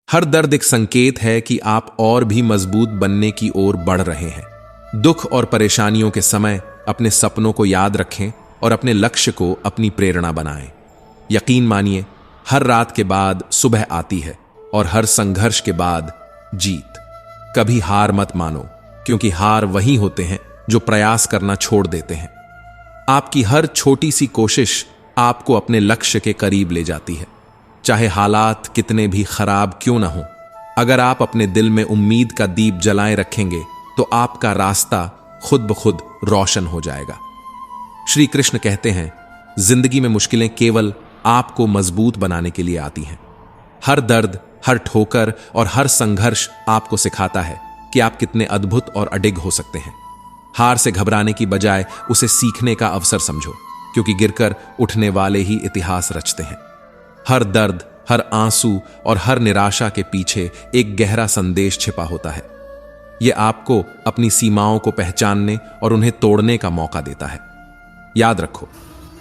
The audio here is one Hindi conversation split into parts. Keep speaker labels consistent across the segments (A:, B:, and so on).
A: हर दर्द एक संकेत है कि आप और भी मजबूत बनने की ओर बढ़ रहे हैं। दुख और परेशानियों के समय अपने सपनों को याद रखें और अपने लक्ष्य को अपनी प्रेरणा बनाएं। यकीन मानिए, हर रात के बाद सुबह आती है और हर संघर्ष के बाद जीत। कभी हार मत मानो, क्योंकि हार वही होते हैं जो प्रयास करना छोड़ देते हैं। आपकी हर छोटी सी कोशिश आपको अपने लक्ष्य के करीब ले जाती है, चाहे हालात कितने भी खराब क्यों ना हो। अगर आप अपने दिल में उम्मीद का दीप जलाए रखेंगे तो आपका रास्ता खुद ब खुद रोशन हो जाएगा। श्री कृष्ण कहते हैं, जिंदगी में मुश्किलें केवल आपको मजबूत बनाने के लिए आती हैं। हर दर्द, हर ठोकर और हर संघर्ष आपको सिखाता है कि आप कितने अद्भुत और अडिग हो सकते हैं। हार से घबराने की बजाय उसे सीखने का अवसर समझो, क्योंकि गिरकर उठने वाले ही इतिहास रचते हैं। हर दर्द, हर आंसू और हर निराशा के पीछे एक गहरा संदेश छिपा होता है। यह आपको अपनी सीमाओं को पहचानने और उन्हें तोड़ने का मौका देता है। याद रखो,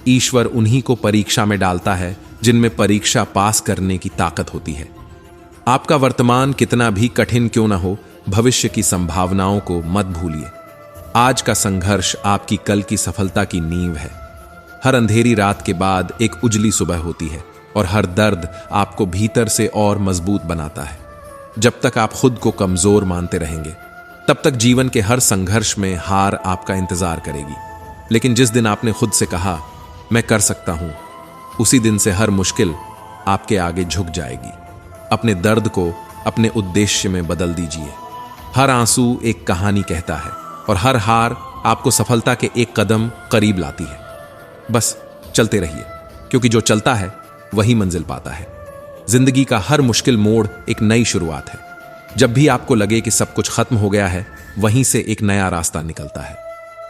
A: ईश्वर उन्हीं को परीक्षा में डालता है जिनमें परीक्षा पास करने की ताकत होती है। आपका वर्तमान कितना भी कठिन क्यों ना हो, भविष्य की संभावनाओं को मत भूलिए। आज का संघर्ष आपकी कल की सफलता की नींव है। हर अंधेरी रात के बाद एक उजली सुबह होती है और हर दर्द आपको भीतर से और मजबूत बनाता है। जब तक आप खुद को कमजोर मानते रहेंगे, तब तक जीवन के हर संघर्ष में हार आपका इंतजार करेगी। लेकिन जिस दिन आपने खुद से कहा, मैं कर सकता हूं, उसी दिन से हर मुश्किल आपके आगे झुक जाएगी। अपने दर्द को अपने उद्देश्य में बदल दीजिए। हर आंसू एक कहानी कहता है और हर हार आपको सफलता के एक कदम करीब लाती है। बस चलते रहिए, क्योंकि जो चलता है वही मंजिल पाता है। जिंदगी का हर मुश्किल मोड़ एक नई शुरुआत है। जब भी आपको लगे कि सब कुछ खत्म हो गया है, वहीं से एक नया रास्ता निकलता है।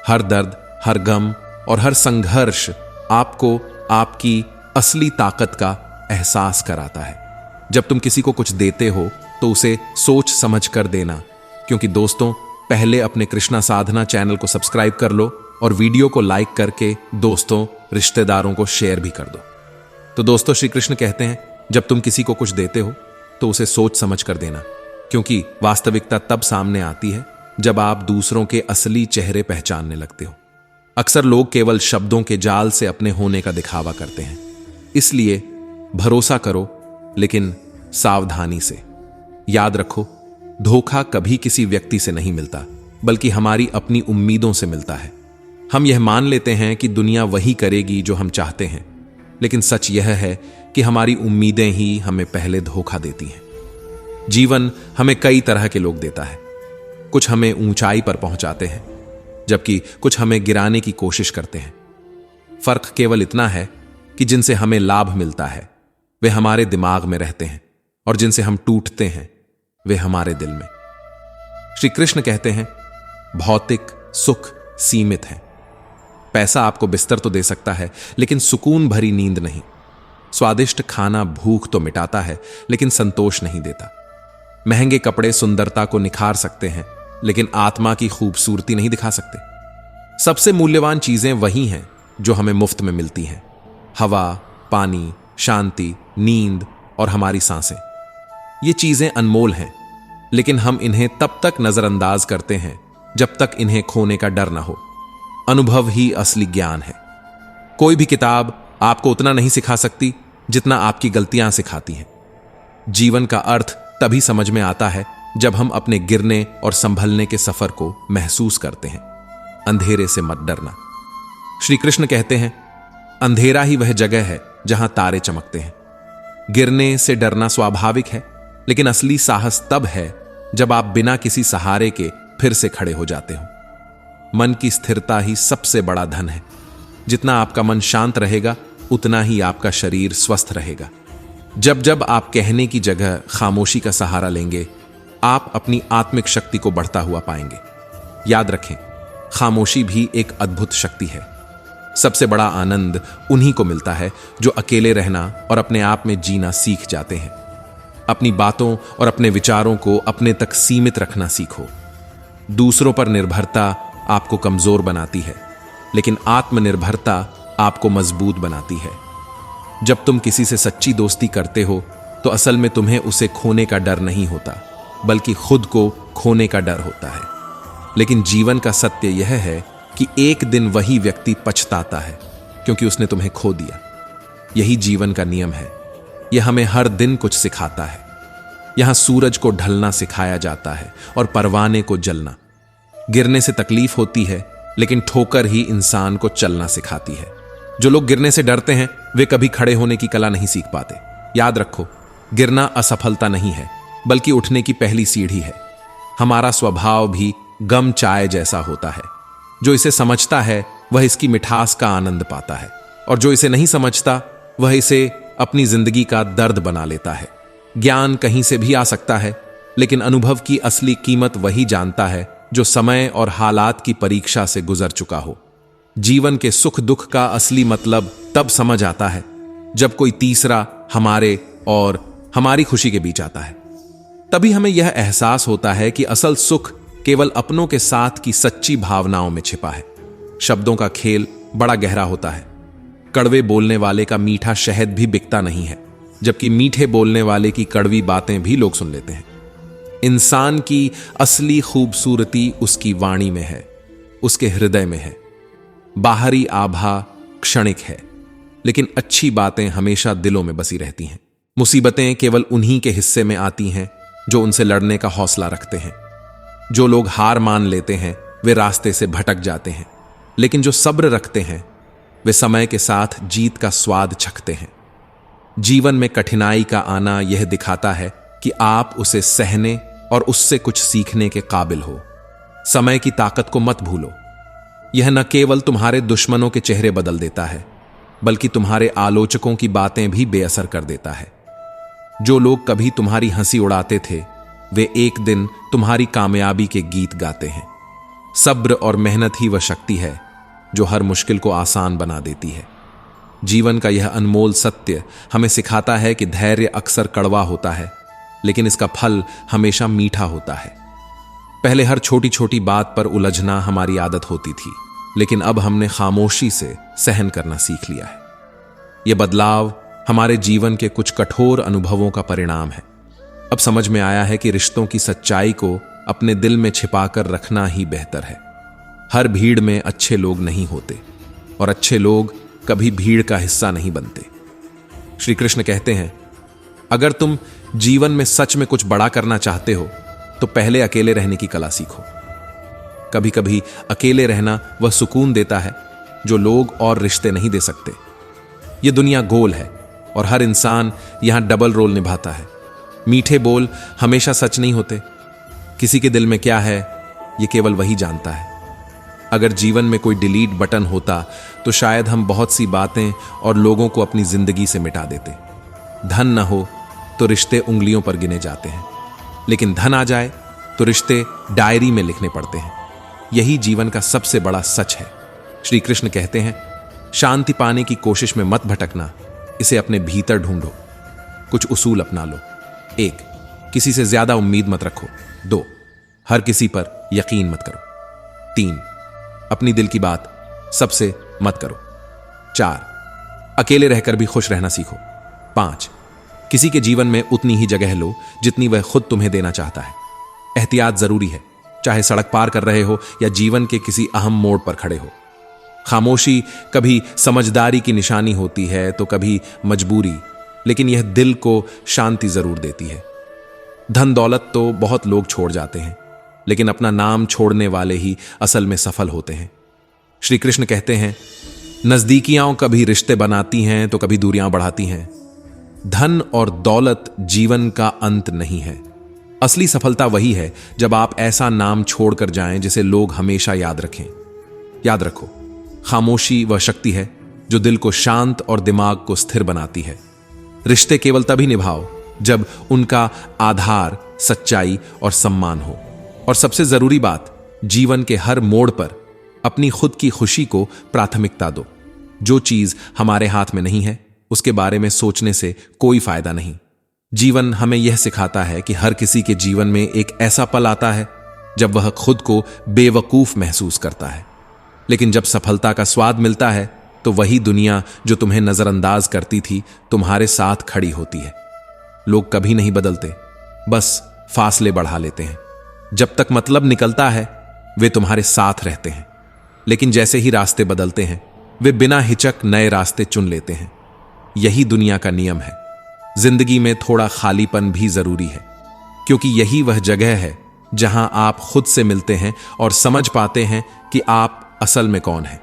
A: हर दर्द, हर गम और हर संघर्ष आपको आपकी असली ताकत का एहसास कराता है। जब तुम किसी को कुछ देते हो तो उसे सोच समझ कर देना, क्योंकि दोस्तों, पहले अपने कृष्णा साधना चैनल को सब्सक्राइब कर लो और वीडियो को लाइक करके दोस्तों, रिश्तेदारों को शेयर भी कर दो। तो दोस्तों, श्री कृष्ण कहते हैं, जब तुम किसी को कुछ देते हो तो उसे सोच समझ कर देना, क्योंकि वास्तविकता तब सामने आती है जब आप दूसरों के असली चेहरे पहचानने लगते हो। अक्सर लोग केवल शब्दों के जाल से अपने होने का दिखावा करते हैं। इसलिए भरोसा करो, लेकिन सावधानी से। याद रखो, धोखा कभी किसी व्यक्ति से नहीं मिलता, बल्कि हमारी अपनी उम्मीदों से मिलता है। हम यह मान लेते हैं कि दुनिया वही करेगी जो हम चाहते हैं, लेकिन सच यह है कि हमारी उम्मीदें ही हमें पहले धोखा देती हैं। जीवन हमें कई तरह के लोग देता है। कुछ हमें ऊंचाई पर पहुंचाते हैं, जबकि कुछ हमें गिराने की कोशिश करते हैं। फर्क केवल इतना है कि जिनसे हमें लाभ मिलता है वे हमारे दिमाग में रहते हैं, और जिनसे हम टूटते हैं वे हमारे दिल में। श्री कृष्ण कहते हैं, भौतिक सुख सीमित है। पैसा आपको बिस्तर तो दे सकता है, लेकिन सुकून भरी नींद नहीं। स्वादिष्ट खाना भूख तो मिटाता है, लेकिन संतोष नहीं देता। महंगे कपड़े सुंदरता को निखार सकते हैं, लेकिन आत्मा की खूबसूरती नहीं दिखा सकते। सबसे मूल्यवान चीजें वही हैं जो हमें मुफ्त में मिलती हैं। हवा, पानी, शांति, नींद और हमारी सांसें। ये चीजें अनमोल हैं, लेकिन हम इन्हें तब तक नजरअंदाज करते हैं जब तक इन्हें खोने का डर ना हो। अनुभव ही असली ज्ञान है। कोई भी किताब आपको उतना नहीं सिखा सकती जितना आपकी गलतियां सिखाती हैं। जीवन का अर्थ तभी समझ में आता है जब हम अपने गिरने और संभलने के सफर को महसूस करते हैं। अंधेरे से मत डरना। श्री कृष्ण कहते हैं, अंधेरा ही वह जगह है जहां तारे चमकते हैं। गिरने से डरना स्वाभाविक है, लेकिन असली साहस तब है जब आप बिना किसी सहारे के फिर से खड़े हो जाते हो। मन की स्थिरता ही सबसे बड़ा धन है। जितना आपका मन शांत रहेगा, उतना ही आपका शरीर स्वस्थ रहेगा। जब जब आप कहने की जगह खामोशी का सहारा लेंगे, आप अपनी आत्मिक शक्ति को बढ़ता हुआ पाएंगे। याद रखें, खामोशी भी एक अद्भुत शक्ति है। सबसे बड़ा आनंद उन्हीं को मिलता है जो अकेले रहना और अपने आप में जीना सीख जाते हैं। अपनी बातों और अपने विचारों को अपने तक सीमित रखना सीखो। दूसरों पर निर्भरता आपको कमजोर बनाती है, लेकिन आत्मनिर्भरता आपको मजबूत बनाती है। जब तुम किसी से सच्ची दोस्ती करते हो तो असल में तुम्हें उसे खोने का डर नहीं होता, बल्कि खुद को खोने का डर होता है। लेकिन जीवन का सत्य यह है कि एक दिन वही व्यक्ति पछताता है क्योंकि उसने तुम्हें खो दिया। यही जीवन का नियम है। यह हमें हर दिन कुछ सिखाता है। यहां सूरज को ढलना सिखाया जाता है और परवाने को जलना। गिरने से तकलीफ होती है, लेकिन ठोकर ही इंसान को चलना सिखाती है। जो लोग गिरने से डरते हैं वे कभी खड़े होने की कला नहीं सीख पाते। याद रखो, गिरना असफलता नहीं है, बल्कि उठने की पहली सीढ़ी है। हमारा स्वभाव भी गम चाय जैसा होता है। जो इसे समझता है वह इसकी मिठास का आनंद पाता है, और जो इसे नहीं समझता वह इसे अपनी जिंदगी का दर्द बना लेता है। ज्ञान कहीं से भी आ सकता है, लेकिन अनुभव की असली कीमत वही जानता है जो समय और हालात की परीक्षा से गुजर चुका हो। जीवन के सुख दुख का असली मतलब तब समझ आता है जब कोई तीसरा हमारे और हमारी खुशी के बीच आता है। तभी हमें यह एहसास होता है कि असल सुख केवल अपनों के साथ की सच्ची भावनाओं में छिपा है। शब्दों का खेल बड़ा गहरा होता है। कड़वे बोलने वाले का मीठा शहद भी बिकता नहीं है, जबकि मीठे बोलने वाले की कड़वी बातें भी लोग सुन लेते हैं। इंसान की असली खूबसूरती उसकी वाणी में है, उसके हृदय में है। बाहरी आभा क्षणिक है, लेकिन अच्छी बातें हमेशा दिलों में बसी रहती हैं। मुसीबतें केवल उन्हीं के हिस्से में आती हैं जो उनसे लड़ने का हौसला रखते हैं। जो लोग हार मान लेते हैं वे रास्ते से भटक जाते हैं, लेकिन जो सब्र रखते हैं वे समय के साथ जीत का स्वाद चखते हैं। जीवन में कठिनाई का आना यह दिखाता है कि आप उसे सहने और उससे कुछ सीखने के काबिल हो। समय की ताकत को मत भूलो। यह न केवल तुम्हारे दुश्मनों के चेहरे बदल देता है, बल्कि तुम्हारे आलोचकों की बातें भी बेअसर कर देता है। जो लोग कभी तुम्हारी हंसी उड़ाते थे वे एक दिन तुम्हारी कामयाबी के गीत गाते हैं। सब्र और मेहनत ही वह शक्ति है जो हर मुश्किल को आसान बना देती है। जीवन का यह अनमोल सत्य हमें सिखाता है कि धैर्य अक्सर कड़वा होता है, लेकिन इसका फल हमेशा मीठा होता है। पहले हर छोटी छोटी बात पर उलझना हमारी आदत होती थी, लेकिन अब हमने खामोशी से सहन करना सीख लिया है। यह बदलाव हमारे जीवन के कुछ कठोर अनुभवों का परिणाम है। अब समझ में आया है कि रिश्तों की सच्चाई को अपने दिल में छिपाकर रखना ही बेहतर है। हर भीड़ में अच्छे लोग नहीं होते, और अच्छे लोग कभी भीड़ का हिस्सा नहीं बनते। श्री कृष्ण कहते हैं, अगर तुम जीवन में सच में कुछ बड़ा करना चाहते हो तो पहले अकेले रहने की कला सीखो। कभी कभी अकेले रहना वह सुकून देता है जो लोग और रिश्ते नहीं दे सकते। यह दुनिया गोल है और हर इंसान यहां डबल रोल निभाता है। मीठे बोल हमेशा सच नहीं होते। किसी के दिल में क्या है यह केवल वही जानता है। अगर जीवन में कोई डिलीट बटन होता तो शायद हम बहुत सी बातें और लोगों को अपनी जिंदगी से मिटा देते। धन न हो तो रिश्ते उंगलियों पर गिने जाते हैं, लेकिन धन आ जाए तो रिश्ते डायरी में लिखने पड़ते हैं। यही जीवन का सबसे बड़ा सच है। श्री कृष्ण कहते हैं, शांति पाने की कोशिश में मत भटकना, इसे अपने भीतर ढूंढो। कुछ उसूल अपना लो। 1, किसी से ज्यादा उम्मीद मत रखो। 2, हर किसी पर यकीन मत करो। 3, अपनी दिल की बात सबसे मत करो। 4, अकेले रहकर भी खुश रहना सीखो। 5, किसी के जीवन में उतनी ही जगह लो जितनी वह खुद तुम्हें देना चाहता है। एहतियात जरूरी है, चाहे सड़क पार कर रहे हो या जीवन के किसी अहम मोड़ पर खड़े हो। खामोशी कभी समझदारी की निशानी होती है तो कभी मजबूरी, लेकिन यह दिल को शांति जरूर देती है। धन दौलत तो बहुत लोग छोड़ जाते हैं, लेकिन अपना नाम छोड़ने वाले ही असल में सफल होते हैं। श्री कृष्ण कहते हैं, नजदीकियां कभी रिश्ते बनाती हैं तो कभी दूरियां बढ़ाती हैं। धन और दौलत जीवन का अंत नहीं है। असली सफलता वही है जब आप ऐसा नाम छोड़कर जाएं जिसे लोग हमेशा याद रखें। याद रखो, खामोशी वह शक्ति है जो दिल को शांत और दिमाग को स्थिर बनाती है। रिश्ते केवल तभी निभाओ जब उनका आधार सच्चाई और सम्मान हो। और सबसे जरूरी बात, जीवन के हर मोड़ पर अपनी खुद की खुशी को प्राथमिकता दो। जो चीज हमारे हाथ में नहीं है उसके बारे में सोचने से कोई फायदा नहीं। जीवन हमें यह सिखाता है कि हर किसी के जीवन में एक ऐसा पल आता है जब वह खुद को बेवकूफ महसूस करता है, लेकिन जब सफलता का स्वाद मिलता है तो वही दुनिया जो तुम्हें नजरअंदाज करती थी तुम्हारे साथ खड़ी होती है। लोग कभी नहीं बदलते, बस फासले बढ़ा लेते हैं। जब तक मतलब निकलता है वे तुम्हारे साथ रहते हैं, लेकिन जैसे ही रास्ते बदलते हैं वे बिना हिचक नए रास्ते चुन लेते हैं। यही दुनिया का नियम है। जिंदगी में थोड़ा खालीपन भी जरूरी है, क्योंकि यही वह जगह है जहां आप खुद से मिलते हैं और समझ पाते हैं कि आप असल में कौन हैं।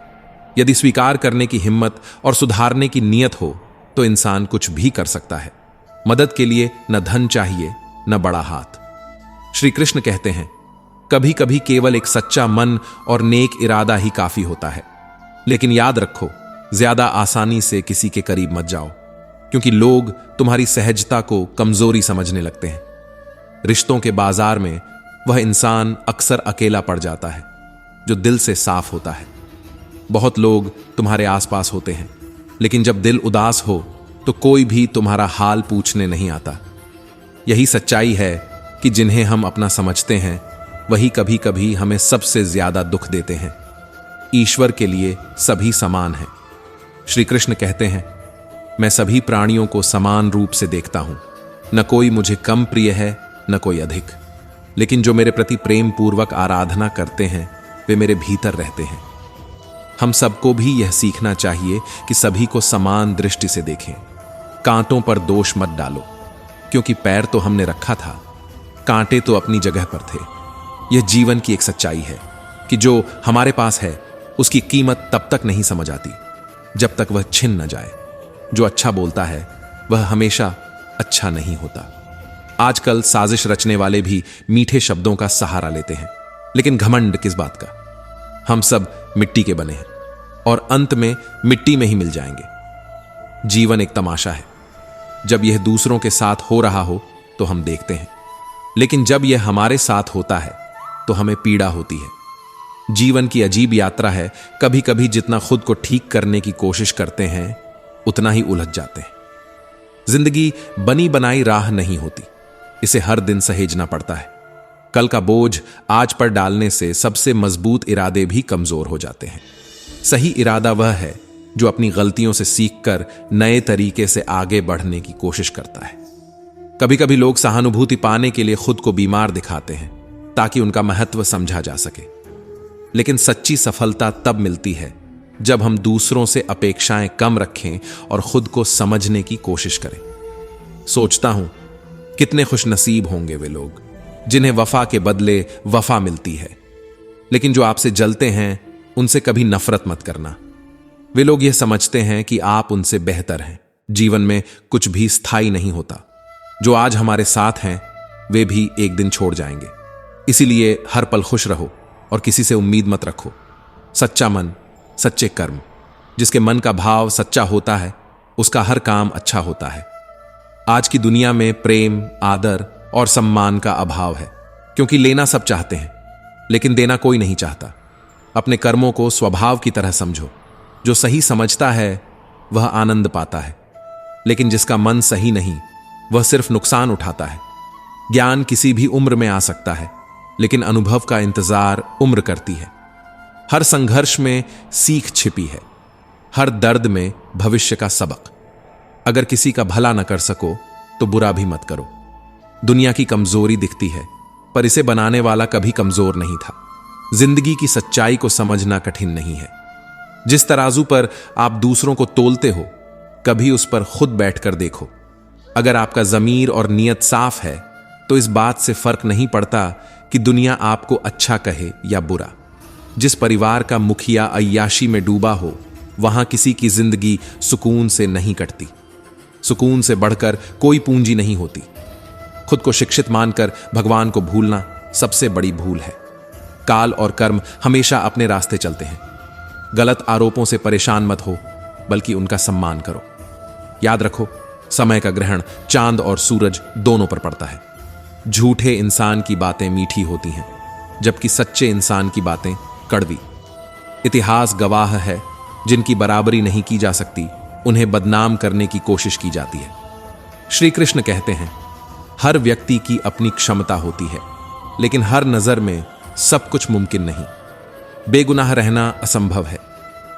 A: यदि स्वीकार करने की हिम्मत और सुधारने की नीयत हो तो इंसान कुछ भी कर सकता है। मदद के लिए न धन चाहिए न बड़ा हाथ। श्री कृष्ण कहते हैं, कभी कभी केवल एक सच्चा मन और नेक इरादा ही काफी होता है। लेकिन याद रखो, ज्यादा आसानी से किसी के करीब मत जाओ, क्योंकि लोग तुम्हारी सहजता को कमजोरी समझने लगते हैं। रिश्तों के बाजार में वह इंसान अक्सर अकेला पड़ जाता है जो दिल से साफ होता है। बहुत लोग तुम्हारे आसपास होते हैं, लेकिन जब दिल उदास हो तो कोई भी तुम्हारा हाल पूछने नहीं आता। यही सच्चाई है कि जिन्हें हम अपना समझते हैं वही कभी कभी हमें सबसे ज्यादा दुख देते हैं। ईश्वर के लिए सभी समान हैं। श्री कृष्ण कहते हैं, मैं सभी प्राणियों को समान रूप से देखता हूं। न कोई मुझे कम प्रिय है न कोई अधिक, लेकिन जो मेरे प्रति प्रेम पूर्वक आराधना करते हैं वे मेरे भीतर रहते हैं। हम सबको भी यह सीखना चाहिए कि सभी को समान दृष्टि से देखें। कांटों पर दोष मत डालो, क्योंकि पैर तो हमने रखा था, कांटे तो अपनी जगह पर थे। यह जीवन की एक सच्चाई है कि जो हमारे पास है उसकी कीमत तब तक नहीं समझ आती जब तक वह छिन न जाए। जो अच्छा बोलता है वह हमेशा अच्छा नहीं होता। आजकल साजिश रचने वाले भी मीठे शब्दों का सहारा लेते हैं, लेकिन घमंड किस बात का। हम सब मिट्टी के बने हैं और अंत में मिट्टी में ही मिल जाएंगे। जीवन एक तमाशा है। जब यह दूसरों के साथ हो रहा हो तो हम देखते हैं, लेकिन जब यह हमारे साथ होता है तो हमें पीड़ा होती है। जीवन की अजीब यात्रा है। कभी कभी जितना खुद को ठीक करने की कोशिश करते हैं उतना ही उलझ जाते हैं। जिंदगी बनी बनाई राह नहीं होती, इसे हर दिन सहेजना पड़ता है। कल का बोझ आज पर डालने से सबसे मजबूत इरादे भी कमजोर हो जाते हैं। सही इरादा वह है जो अपनी गलतियों से सीखकर नए तरीके से आगे बढ़ने की कोशिश करता है। कभी कभी लोग सहानुभूति पाने के लिए खुद को बीमार दिखाते हैं ताकि उनका महत्व समझा जा सके, लेकिन सच्ची सफलता तब मिलती है जब हम दूसरों से अपेक्षाएं कम रखें और खुद को समझने की कोशिश करें। सोचता हूं कितने खुशनसीब होंगे वे लोग जिन्हें वफा के बदले वफा मिलती है। लेकिन जो आपसे जलते हैं उनसे कभी नफरत मत करना। वे लोग यह समझते हैं कि आप उनसे बेहतर हैं। जीवन में कुछ भी स्थायी नहीं होता। जो आज हमारे साथ हैं वे भी एक दिन छोड़ जाएंगे। इसीलिए हर पल खुश रहो और किसी से उम्मीद मत रखो। सच्चा मन, सच्चे कर्म। जिसके मन का भाव सच्चा होता है उसका हर काम अच्छा होता है। आज की दुनिया में प्रेम, आदर और सम्मान का अभाव है, क्योंकि लेना सब चाहते हैं लेकिन देना कोई नहीं चाहता। अपने कर्मों को स्वभाव की तरह समझो। जो सही समझता है वह आनंद पाता है, लेकिन जिसका मन सही नहीं वह सिर्फ नुकसान उठाता है। ज्ञान किसी भी उम्र में आ सकता है, लेकिन अनुभव का इंतजार उम्र करती है। हर संघर्ष में सीख छिपी है, हर दर्द में भविष्य का सबक। अगर किसी का भला न कर सको तो बुरा भी मत करो। दुनिया की कमजोरी दिखती है, पर इसे बनाने वाला कभी कमजोर नहीं था। जिंदगी की सच्चाई को समझना कठिन नहीं है। जिस तराजू पर आप दूसरों को तोलते हो, कभी उस पर खुद बैठकर देखो। अगर आपका ज़मीर और नीयत साफ है तो इस बात से फर्क नहीं पड़ता कि दुनिया आपको अच्छा कहे या बुरा। जिस परिवार का मुखिया अय्याशी में डूबा हो, वहां किसी की जिंदगी सुकून से नहीं कटती। सुकून से बढ़कर कोई पूंजी नहीं होती। खुद को शिक्षित मानकर भगवान को भूलना सबसे बड़ी भूल है। काल और कर्म हमेशा अपने रास्ते चलते हैं। गलत आरोपों से परेशान मत हो, बल्कि उनका सम्मान करो। याद रखो, समय का ग्रहण चांद और सूरज दोनों पर पड़ता है। झूठे इंसान की बातें मीठी होती हैं, जबकि सच्चे इंसान की बातें कड़वी। इतिहास गवाह है, जिनकी बराबरी नहीं की जा सकती उन्हें बदनाम करने की कोशिश की जाती है। श्री कृष्ण कहते हैं, हर व्यक्ति की अपनी क्षमता होती है, लेकिन हर नजर में सब कुछ मुमकिन नहीं। बेगुनाह रहना असंभव है,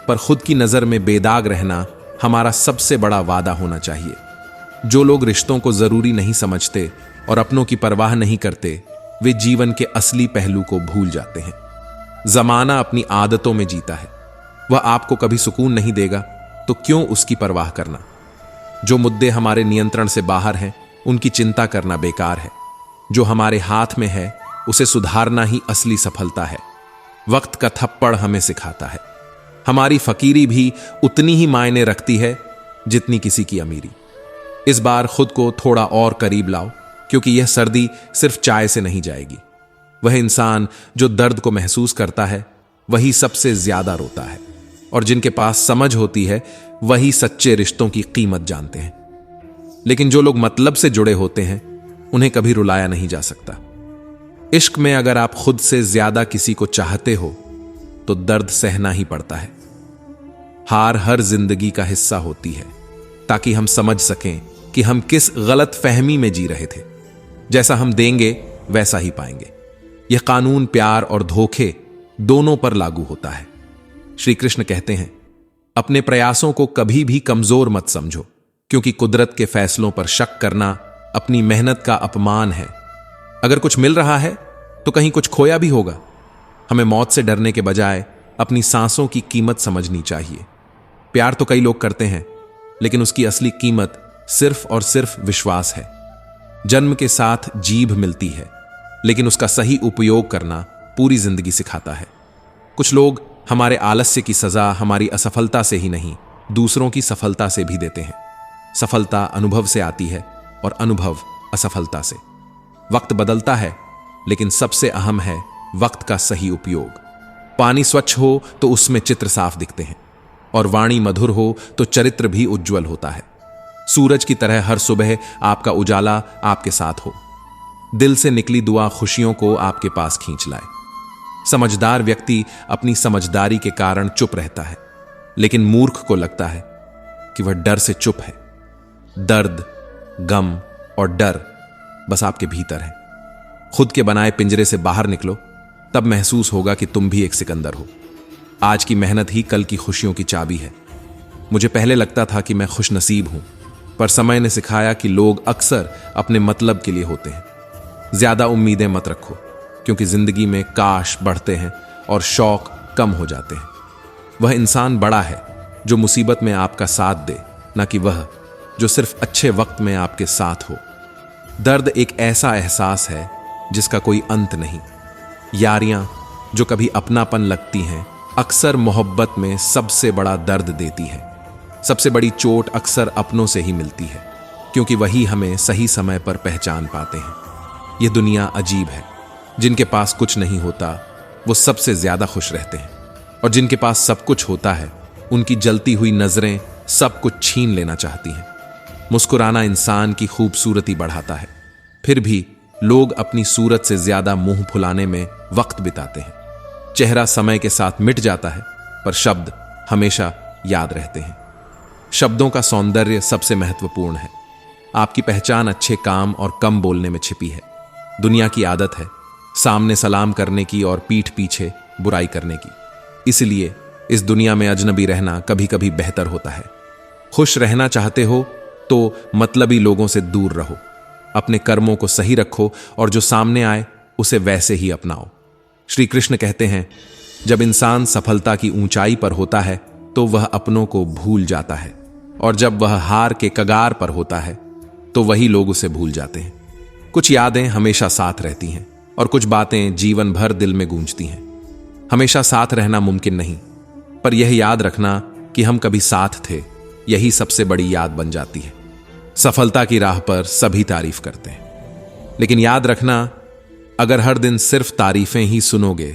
A: पर खुद की नजर में बेदाग रहना हमारा सबसे बड़ा वादा होना चाहिए। जो लोग रिश्तों को जरूरी नहीं समझते और अपनों की परवाह नहीं करते, वे जीवन के असली पहलू को भूल जाते हैं। जमाना अपनी आदतों में जीता है। वह आपको कभी सुकून नहीं देगा, तो क्यों उसकी परवाह करना। जो मुद्दे हमारे नियंत्रण से बाहर हैं, उनकी चिंता करना बेकार है। जो हमारे हाथ में है, उसे सुधारना ही असली सफलता है। वक्त का थप्पड़ हमें सिखाता है, हमारी फकीरी भी उतनी ही मायने रखती है जितनी किसी की अमीरी। इस बार खुद को थोड़ा और करीब लाओ, क्योंकि यह सर्दी सिर्फ चाय से नहीं जाएगी। वह इंसान जो दर्द को महसूस करता है, वही सबसे ज्यादा रोता है, और जिनके पास समझ होती है, वही सच्चे रिश्तों की कीमत जानते हैं। लेकिन जो लोग मतलब से जुड़े होते हैं, उन्हें कभी रुलाया नहीं जा सकता। इश्क में अगर आप खुद से ज्यादा किसी को चाहते हो, तो दर्द सहना ही पड़ता है। हार हर जिंदगी का हिस्सा होती है, ताकि हम समझ सकें कि हम किस गलत फहमी में जी रहे थे। जैसा हम देंगे वैसा ही पाएंगे। यह कानून प्यार और धोखे दोनों पर लागू होता है। श्री कृष्ण कहते हैं, अपने प्रयासों को कभी भी कमजोर मत समझो, क्योंकि कुदरत के फैसलों पर शक करना अपनी मेहनत का अपमान है। अगर कुछ मिल रहा है तो कहीं कुछ खोया भी होगा। हमें मौत से डरने के बजाय अपनी सांसों की कीमत समझनी चाहिए। प्यार तो कई लोग करते हैं, लेकिन उसकी असली कीमत सिर्फ और सिर्फ विश्वास है। जन्म के साथ जीभ मिलती है, लेकिन उसका सही उपयोग करना पूरी जिंदगी सिखाता है। कुछ लोग हमारे आलस्य की सजा हमारी असफलता से ही नहीं, दूसरों की सफलता से भी देते हैं। सफलता अनुभव से आती है और अनुभव असफलता से। वक्त बदलता है, लेकिन सबसे अहम है वक्त का सही उपयोग। पानी स्वच्छ हो तो उसमें चित्र साफ दिखते हैं, और वाणी मधुर हो तो चरित्र भी उज्जवल होता है। सूरज की तरह हर सुबह आपका उजाला आपके साथ हो। दिल से निकली दुआ खुशियों को आपके पास खींच लाए। समझदार व्यक्ति अपनी समझदारी के कारण चुप रहता है, लेकिन मूर्ख को लगता है कि वह डर से चुप है। दर्द, गम और डर बस आपके भीतर है। खुद के बनाए पिंजरे से बाहर निकलो, तब महसूस होगा कि तुम भी एक सिकंदर हो। आज की मेहनत ही कल की खुशियों की चाबी है। मुझे पहले लगता था कि मैं खुशनसीब हूं, पर समय ने सिखाया कि लोग अक्सर अपने मतलब के लिए होते हैं। ज्यादा उम्मीदें मत रखो, क्योंकि जिंदगी में काश बढ़ते हैं और शौक कम हो जाते हैं। वह इंसान बड़ा है जो मुसीबत में आपका साथ दे, ना कि वह जो सिर्फ अच्छे वक्त में आपके साथ हो। दर्द एक ऐसा एहसास है जिसका कोई अंत नहीं। यारियां जो कभी अपनापन लगती हैं, अक्सर मोहब्बत में सबसे बड़ा दर्द देती है। सबसे बड़ी चोट अक्सर अपनों से ही मिलती है, क्योंकि वही हमें सही समय पर पहचान पाते हैं। यह दुनिया अजीब है। जिनके पास कुछ नहीं होता, वो सबसे ज्यादा खुश रहते हैं, और जिनके पास सब कुछ होता है, उनकी जलती हुई नजरें सब कुछ छीन लेना चाहती हैं। मुस्कुराना इंसान की खूबसूरती बढ़ाता है, फिर भी लोग अपनी सूरत से ज्यादा मुंह फुलाने में वक्त बिताते हैं। चेहरा समय के साथ मिट जाता है, पर शब्द हमेशा याद रहते हैं। शब्दों का सौंदर्य सबसे महत्वपूर्ण है। आपकी पहचान अच्छे काम और कम बोलने में छिपी है। दुनिया की आदत है सामने सलाम करने की और पीठ पीछे बुराई करने की। इसलिए इस दुनिया में अजनबी रहना कभी कभी बेहतर होता है। खुश रहना चाहते हो तो मतलबी लोगों से दूर रहो। अपने कर्मों को सही रखो, और जो सामने आए उसे वैसे ही अपनाओ। श्री कृष्ण कहते हैं, जब इंसान सफलता की ऊंचाई पर होता है तो वह अपनों को भूल जाता है, और जब वह हार के कगार पर होता है तो वही लोग उसे भूल जाते हैं। कुछ यादें हमेशा साथ रहती हैं, और कुछ बातें जीवन भर दिल में गूंजती हैं। हमेशा साथ रहना मुमकिन नहीं, पर यह याद रखना कि हम कभी साथ थे, यही सबसे बड़ी याद बन जाती है। सफलता की राह पर सभी तारीफ करते हैं, लेकिन याद रखना, अगर हर दिन सिर्फ तारीफें ही सुनोगे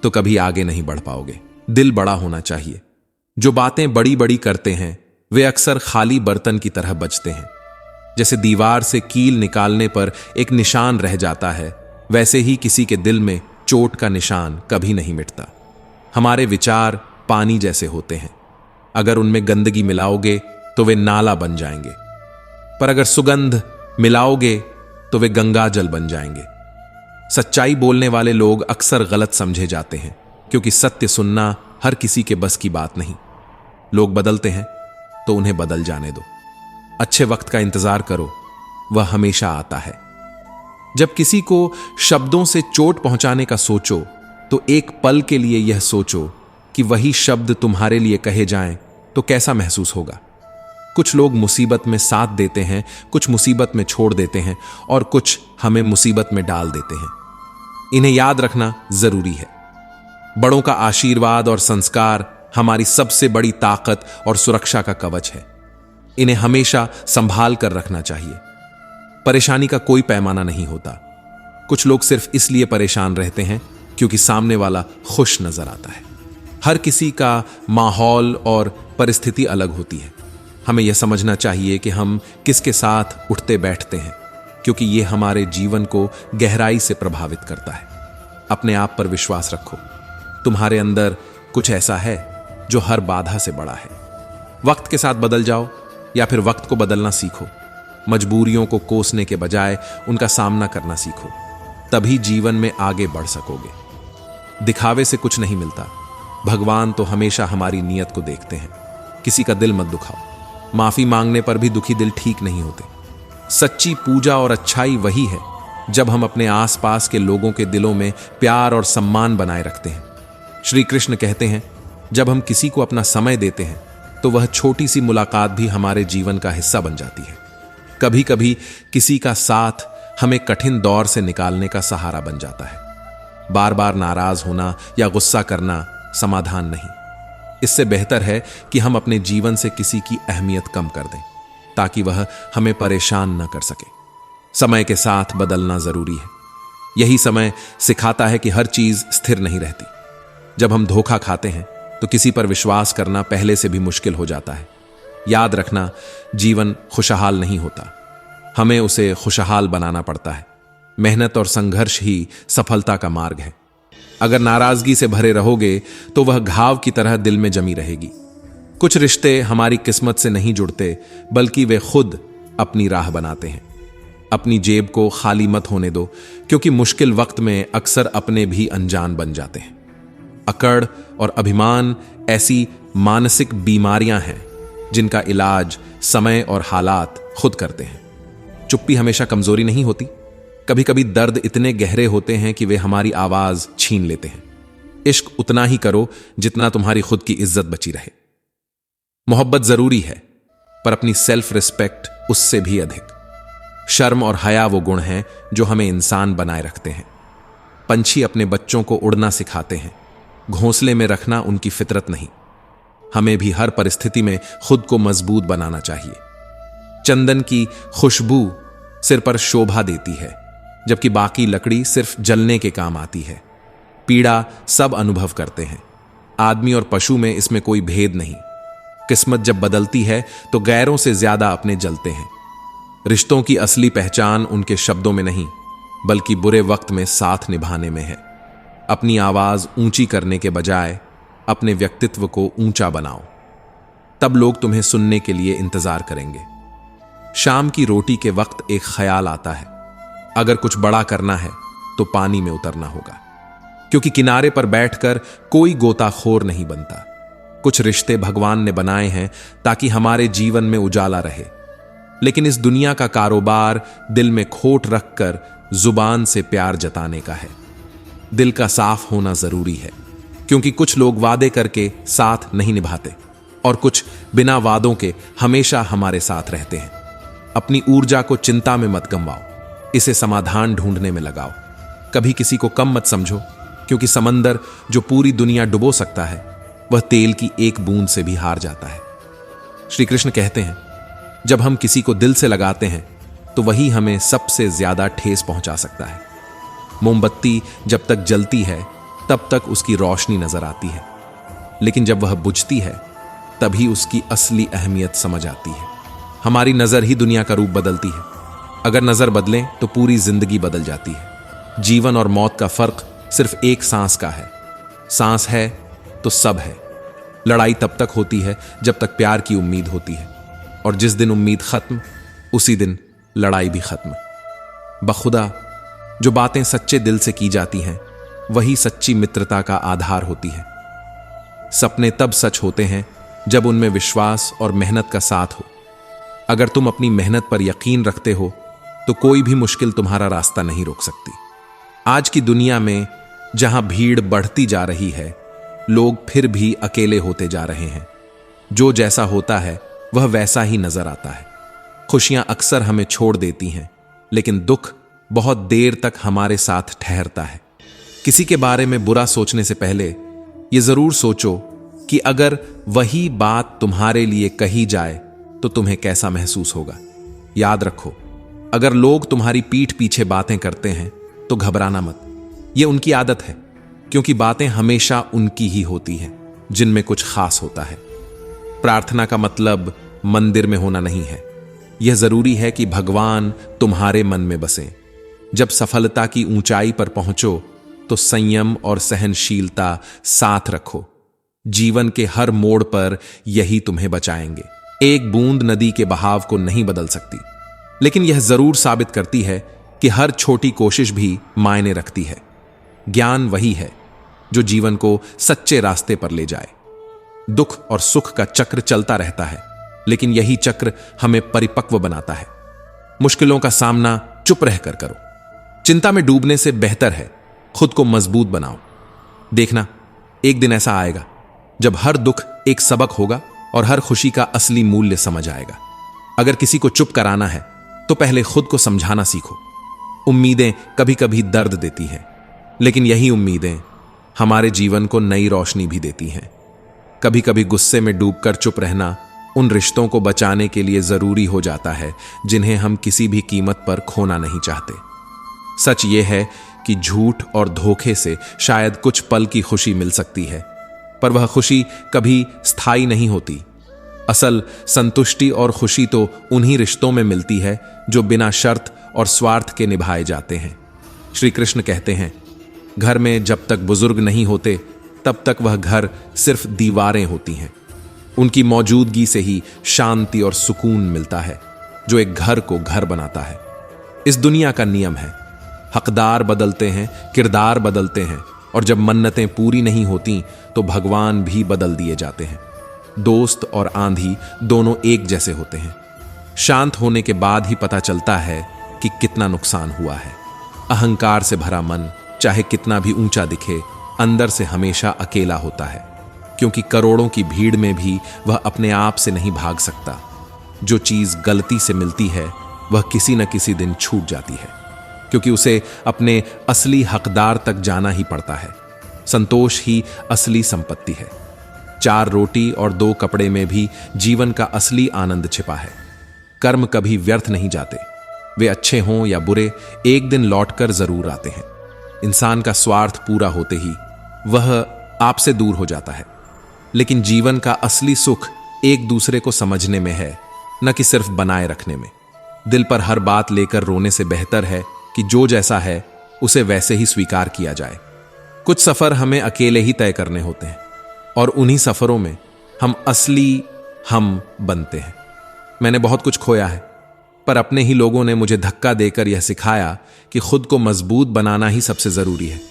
A: तो कभी आगे नहीं बढ़ पाओगे। दिल बड़ा होना चाहिए। जो बातें बड़ी बड़ी करते हैं, वे अक्सर खाली बर्तन की तरह बचते हैं। जैसे दीवार से कील निकालने पर एक निशान रह जाता है, वैसे ही किसी के दिल में चोट का निशान कभी नहीं मिटता। हमारे विचार पानी जैसे होते हैं। अगर उनमें गंदगी मिलाओगे तो वे नाला बन जाएंगे, पर अगर सुगंध मिलाओगे तो वे गंगा जल बन जाएंगे। सच्चाई बोलने वाले लोग अक्सर गलत समझे जाते हैं, क्योंकि सत्य सुनना हर किसी के बस की बात नहीं। लोग बदलते हैं तो उन्हें बदल जाने दो। अच्छे वक्त का इंतजार करो, वह हमेशा आता है। जब किसी को शब्दों से चोट पहुंचाने का सोचो तो एक पल के लिए यह सोचो कि वही शब्द तुम्हारे लिए कहे जाएं तो कैसा महसूस होगा। कुछ लोग मुसीबत में साथ देते हैं, कुछ मुसीबत में छोड़ देते हैं और कुछ हमें मुसीबत में डाल देते हैं। इन्हें याद रखना जरूरी है। बड़ों का आशीर्वाद और संस्कार हमारी सबसे बड़ी ताकत और सुरक्षा का कवच है। इन्हें हमेशा संभाल कर रखना चाहिए। परेशानी का कोई पैमाना नहीं होता। कुछ लोग सिर्फ इसलिए परेशान रहते हैं क्योंकि सामने वाला खुश नजर आता है। हर किसी का माहौल और परिस्थिति अलग होती है। हमें यह समझना चाहिए कि हम किसके साथ उठते बैठते हैं, क्योंकि यह हमारे जीवन को गहराई से प्रभावित करता है। अपने आप पर विश्वास रखो। तुम्हारे अंदर कुछ ऐसा है जो हर बाधा से बड़ा है। वक्त के साथ बदल जाओ या फिर वक्त को बदलना सीखो। मजबूरियों को कोसने के बजाय उनका सामना करना सीखो, तभी जीवन में आगे बढ़ सकोगे। दिखावे से कुछ नहीं मिलता। भगवान तो हमेशा हमारी नीयत को देखते हैं। किसी का दिल मत दुखाओ। माफी मांगने पर भी दुखी दिल ठीक नहीं होते। सच्ची पूजा और अच्छाई वही है जब हम अपने आसपास के लोगों के दिलों में प्यार और सम्मान बनाए रखते हैं। श्री कृष्ण कहते हैं, जब हम किसी को अपना समय देते हैं तो वह छोटी सी मुलाकात भी हमारे जीवन का हिस्सा बन जाती है। कभी कभी किसी का साथ हमें कठिन दौर से निकालने का सहारा बन जाता है। बार बार नाराज होना या गुस्सा करना समाधान नहीं। इससे बेहतर है कि हम अपने जीवन से किसी की अहमियत कम कर दें ताकि वह हमें परेशान न कर सके। समय के साथ बदलना जरूरी है। यही समय सिखाता है कि हर चीज स्थिर नहीं रहती। जब हम धोखा खाते हैं तो किसी पर विश्वास करना पहले से भी मुश्किल हो जाता है। याद रखना, जीवन खुशहाल नहीं होता, हमें उसे खुशहाल बनाना पड़ता है। मेहनत और संघर्ष ही सफलता का मार्ग है। अगर नाराजगी से भरे रहोगे तो वह घाव की तरह दिल में जमी रहेगी। कुछ रिश्ते हमारी किस्मत से नहीं जुड़ते, बल्कि वे खुद अपनी राह बनाते हैं। अपनी जेब को खाली मत होने दो, क्योंकि मुश्किल वक्त में अक्सर अपने भी अनजान बन जाते हैं। अकड़ और अभिमान ऐसी मानसिक बीमारियां हैं जिनका इलाज समय और हालात खुद करते हैं। चुप्पी हमेशा कमजोरी नहीं होती। कभी कभी दर्द इतने गहरे होते हैं कि वे हमारी आवाज छीन लेते हैं। इश्क उतना ही करो जितना तुम्हारी खुद की इज्जत बची रहे। मोहब्बत जरूरी है, पर अपनी सेल्फ रिस्पेक्ट उससे भी अधिक। शर्म और हया वो गुण हैं जो हमें इंसान बनाए रखते हैं। पंछी अपने बच्चों को उड़ना सिखाते हैं, घोंसले में रखना उनकी फितरत नहीं। हमें भी हर परिस्थिति में खुद को मजबूत बनाना चाहिए। चंदन की खुशबू सिर पर शोभा देती है, जबकि बाकी लकड़ी सिर्फ जलने के काम आती है। पीड़ा सब अनुभव करते हैं। आदमी और पशु में इसमें कोई भेद नहीं। किस्मत जब बदलती है तो गैरों से ज्यादा अपने जलते हैं। रिश्तों की असली पहचान उनके शब्दों में नहीं, बल्कि बुरे वक्त में साथ निभाने में है। अपनी आवाज ऊंची करने के बजाय अपने व्यक्तित्व को ऊंचा बनाओ, तब लोग तुम्हें सुनने के लिए इंतजार करेंगे। शाम की रोटी के वक्त एक ख्याल आता है, अगर कुछ बड़ा करना है तो पानी में उतरना होगा, क्योंकि किनारे पर बैठकर कोई गोताखोर नहीं बनता। कुछ रिश्ते भगवान ने बनाए हैं ताकि हमारे जीवन में उजाला रहे, लेकिन इस दुनिया का कारोबार दिल में खोट रखकर जुबान से प्यार जताने का है। दिल का साफ होना जरूरी है, क्योंकि कुछ लोग वादे करके साथ नहीं निभाते और कुछ बिना वादों के हमेशा हमारे साथ रहते हैं। अपनी ऊर्जा को चिंता में मत गंवाओ, इसे समाधान ढूंढने में लगाओ। कभी किसी को कम मत समझो, क्योंकि समंदर जो पूरी दुनिया डुबो सकता है वह तेल की एक बूंद से भी हार जाता है। श्री कृष्ण कहते हैं, जब हम किसी को दिल से लगाते हैं तो वही हमें सबसे ज्यादा ठेस पहुंचा सकता है। मोमबत्ती जब तक जलती है तब तक उसकी रोशनी नजर आती है, लेकिन जब वह बुझती है तभी उसकी असली अहमियत समझ आती है। हमारी नजर ही दुनिया का रूप बदलती है। अगर नजर बदले तो पूरी जिंदगी बदल जाती है। जीवन और मौत का फर्क सिर्फ एक सांस का है। सांस है तो सब है। लड़ाई तब तक होती है जब तक प्यार की उम्मीद होती है, और जिस दिन उम्मीद खत्म उसी दिन लड़ाई भी खत्म। बखुदा जो बातें सच्चे दिल से की जाती हैं वही सच्ची मित्रता का आधार होती है। सपने तब सच होते हैं जब उनमें विश्वास और मेहनत का साथ हो। अगर तुम अपनी मेहनत पर यकीन रखते हो तो कोई भी मुश्किल तुम्हारा रास्ता नहीं रोक सकती। आज की दुनिया में जहां भीड़ बढ़ती जा रही है, लोग फिर भी अकेले होते जा रहे हैं। जो जैसा होता है वह वैसा ही नजर आता है। खुशियां अक्सर हमें छोड़ देती हैं, लेकिन दुख बहुत देर तक हमारे साथ ठहरता है। किसी के बारे में बुरा सोचने से पहले यह जरूर सोचो कि अगर वही बात तुम्हारे लिए कही जाए तो तुम्हें कैसा महसूस होगा। याद रखो, अगर लोग तुम्हारी पीठ पीछे बातें करते हैं तो घबराना मत। यह उनकी आदत है, क्योंकि बातें हमेशा उनकी ही होती हैं जिनमें कुछ खास होता है। प्रार्थना का मतलब मंदिर में होना नहीं है। यह जरूरी है कि भगवान तुम्हारे मन में बसें। जब सफलता की ऊंचाई पर पहुंचो तो संयम और सहनशीलता साथ रखो। जीवन के हर मोड़ पर यही तुम्हें बचाएंगे। एक बूंद नदी के बहाव को नहीं बदल सकती, लेकिन यह जरूर साबित करती है कि हर छोटी कोशिश भी मायने रखती है। ज्ञान वही है जो जीवन को सच्चे रास्ते पर ले जाए। दुख और सुख का चक्र चलता रहता है, लेकिन यही चक्र हमें परिपक्व बनाता है। मुश्किलों का सामना चुप रहकर करो। चिंता में डूबने से बेहतर है खुद को मजबूत बनाओ। देखना, एक दिन ऐसा आएगा जब हर दुख एक सबक होगा और हर खुशी का असली मूल्य समझ आएगा। अगर किसी को चुप कराना है तो पहले खुद को समझाना सीखो। उम्मीदें कभी कभी दर्द देती हैं, लेकिन यही उम्मीदें हमारे जीवन को नई रोशनी भी देती हैं। कभी कभी गुस्से में डूबकर चुप रहना उन रिश्तों को बचाने के लिए जरूरी हो जाता है जिन्हें हम किसी भी कीमत पर खोना नहीं चाहते। सच यह है कि झूठ और धोखे से शायद कुछ पल की खुशी मिल सकती है, पर वह खुशी कभी स्थायी नहीं होती। असल संतुष्टि और खुशी तो उन्हीं रिश्तों में मिलती है जो बिना शर्त और स्वार्थ के निभाए जाते हैं। श्री कृष्ण कहते हैं, घर में जब तक बुजुर्ग नहीं होते तब तक वह घर सिर्फ दीवारें होती हैं। उनकी मौजूदगी से ही शांति और सुकून मिलता है, जो एक घर को घर बनाता है। इस दुनिया का नियम है, हकदार बदलते हैं, किरदार बदलते हैं, और जब मन्नतें पूरी नहीं होती तो भगवान भी बदल दिए जाते हैं। दोस्त और आंधी दोनों एक जैसे होते हैं। शांत होने के बाद ही पता चलता है कि कितना नुकसान हुआ है। अहंकार से भरा मन चाहे कितना भी ऊंचा दिखे, अंदर से हमेशा अकेला होता है, क्योंकि करोड़ों की भीड़ में भी वह अपने आप से नहीं भाग सकता। जो चीज गलती से मिलती है वह किसी न किसी दिन छूट जाती है, क्योंकि उसे अपने असली हकदार तक जाना ही पड़ता है। संतोष ही असली संपत्ति है। 4 रोटी और 2 कपड़े में भी जीवन का असली आनंद छिपा है। कर्म कभी व्यर्थ नहीं जाते, वे अच्छे हों या बुरे एक दिन लौटकर जरूर आते हैं। इंसान का स्वार्थ पूरा होते ही वह आपसे दूर हो जाता है, लेकिन जीवन का असली सुख एक दूसरे को समझने में है, न कि सिर्फ बनाए रखने में। दिल पर हर बात लेकर रोने से बेहतर है कि जो जैसा है उसे वैसे ही स्वीकार किया जाए। कुछ सफर हमें अकेले ही तय करने होते हैं, और उन्हीं सफरों में हम असली हम बनते हैं। मैंने बहुत कुछ खोया है, पर अपने ही लोगों ने मुझे धक्का देकर यह सिखाया कि खुद को मजबूत बनाना ही सबसे जरूरी है।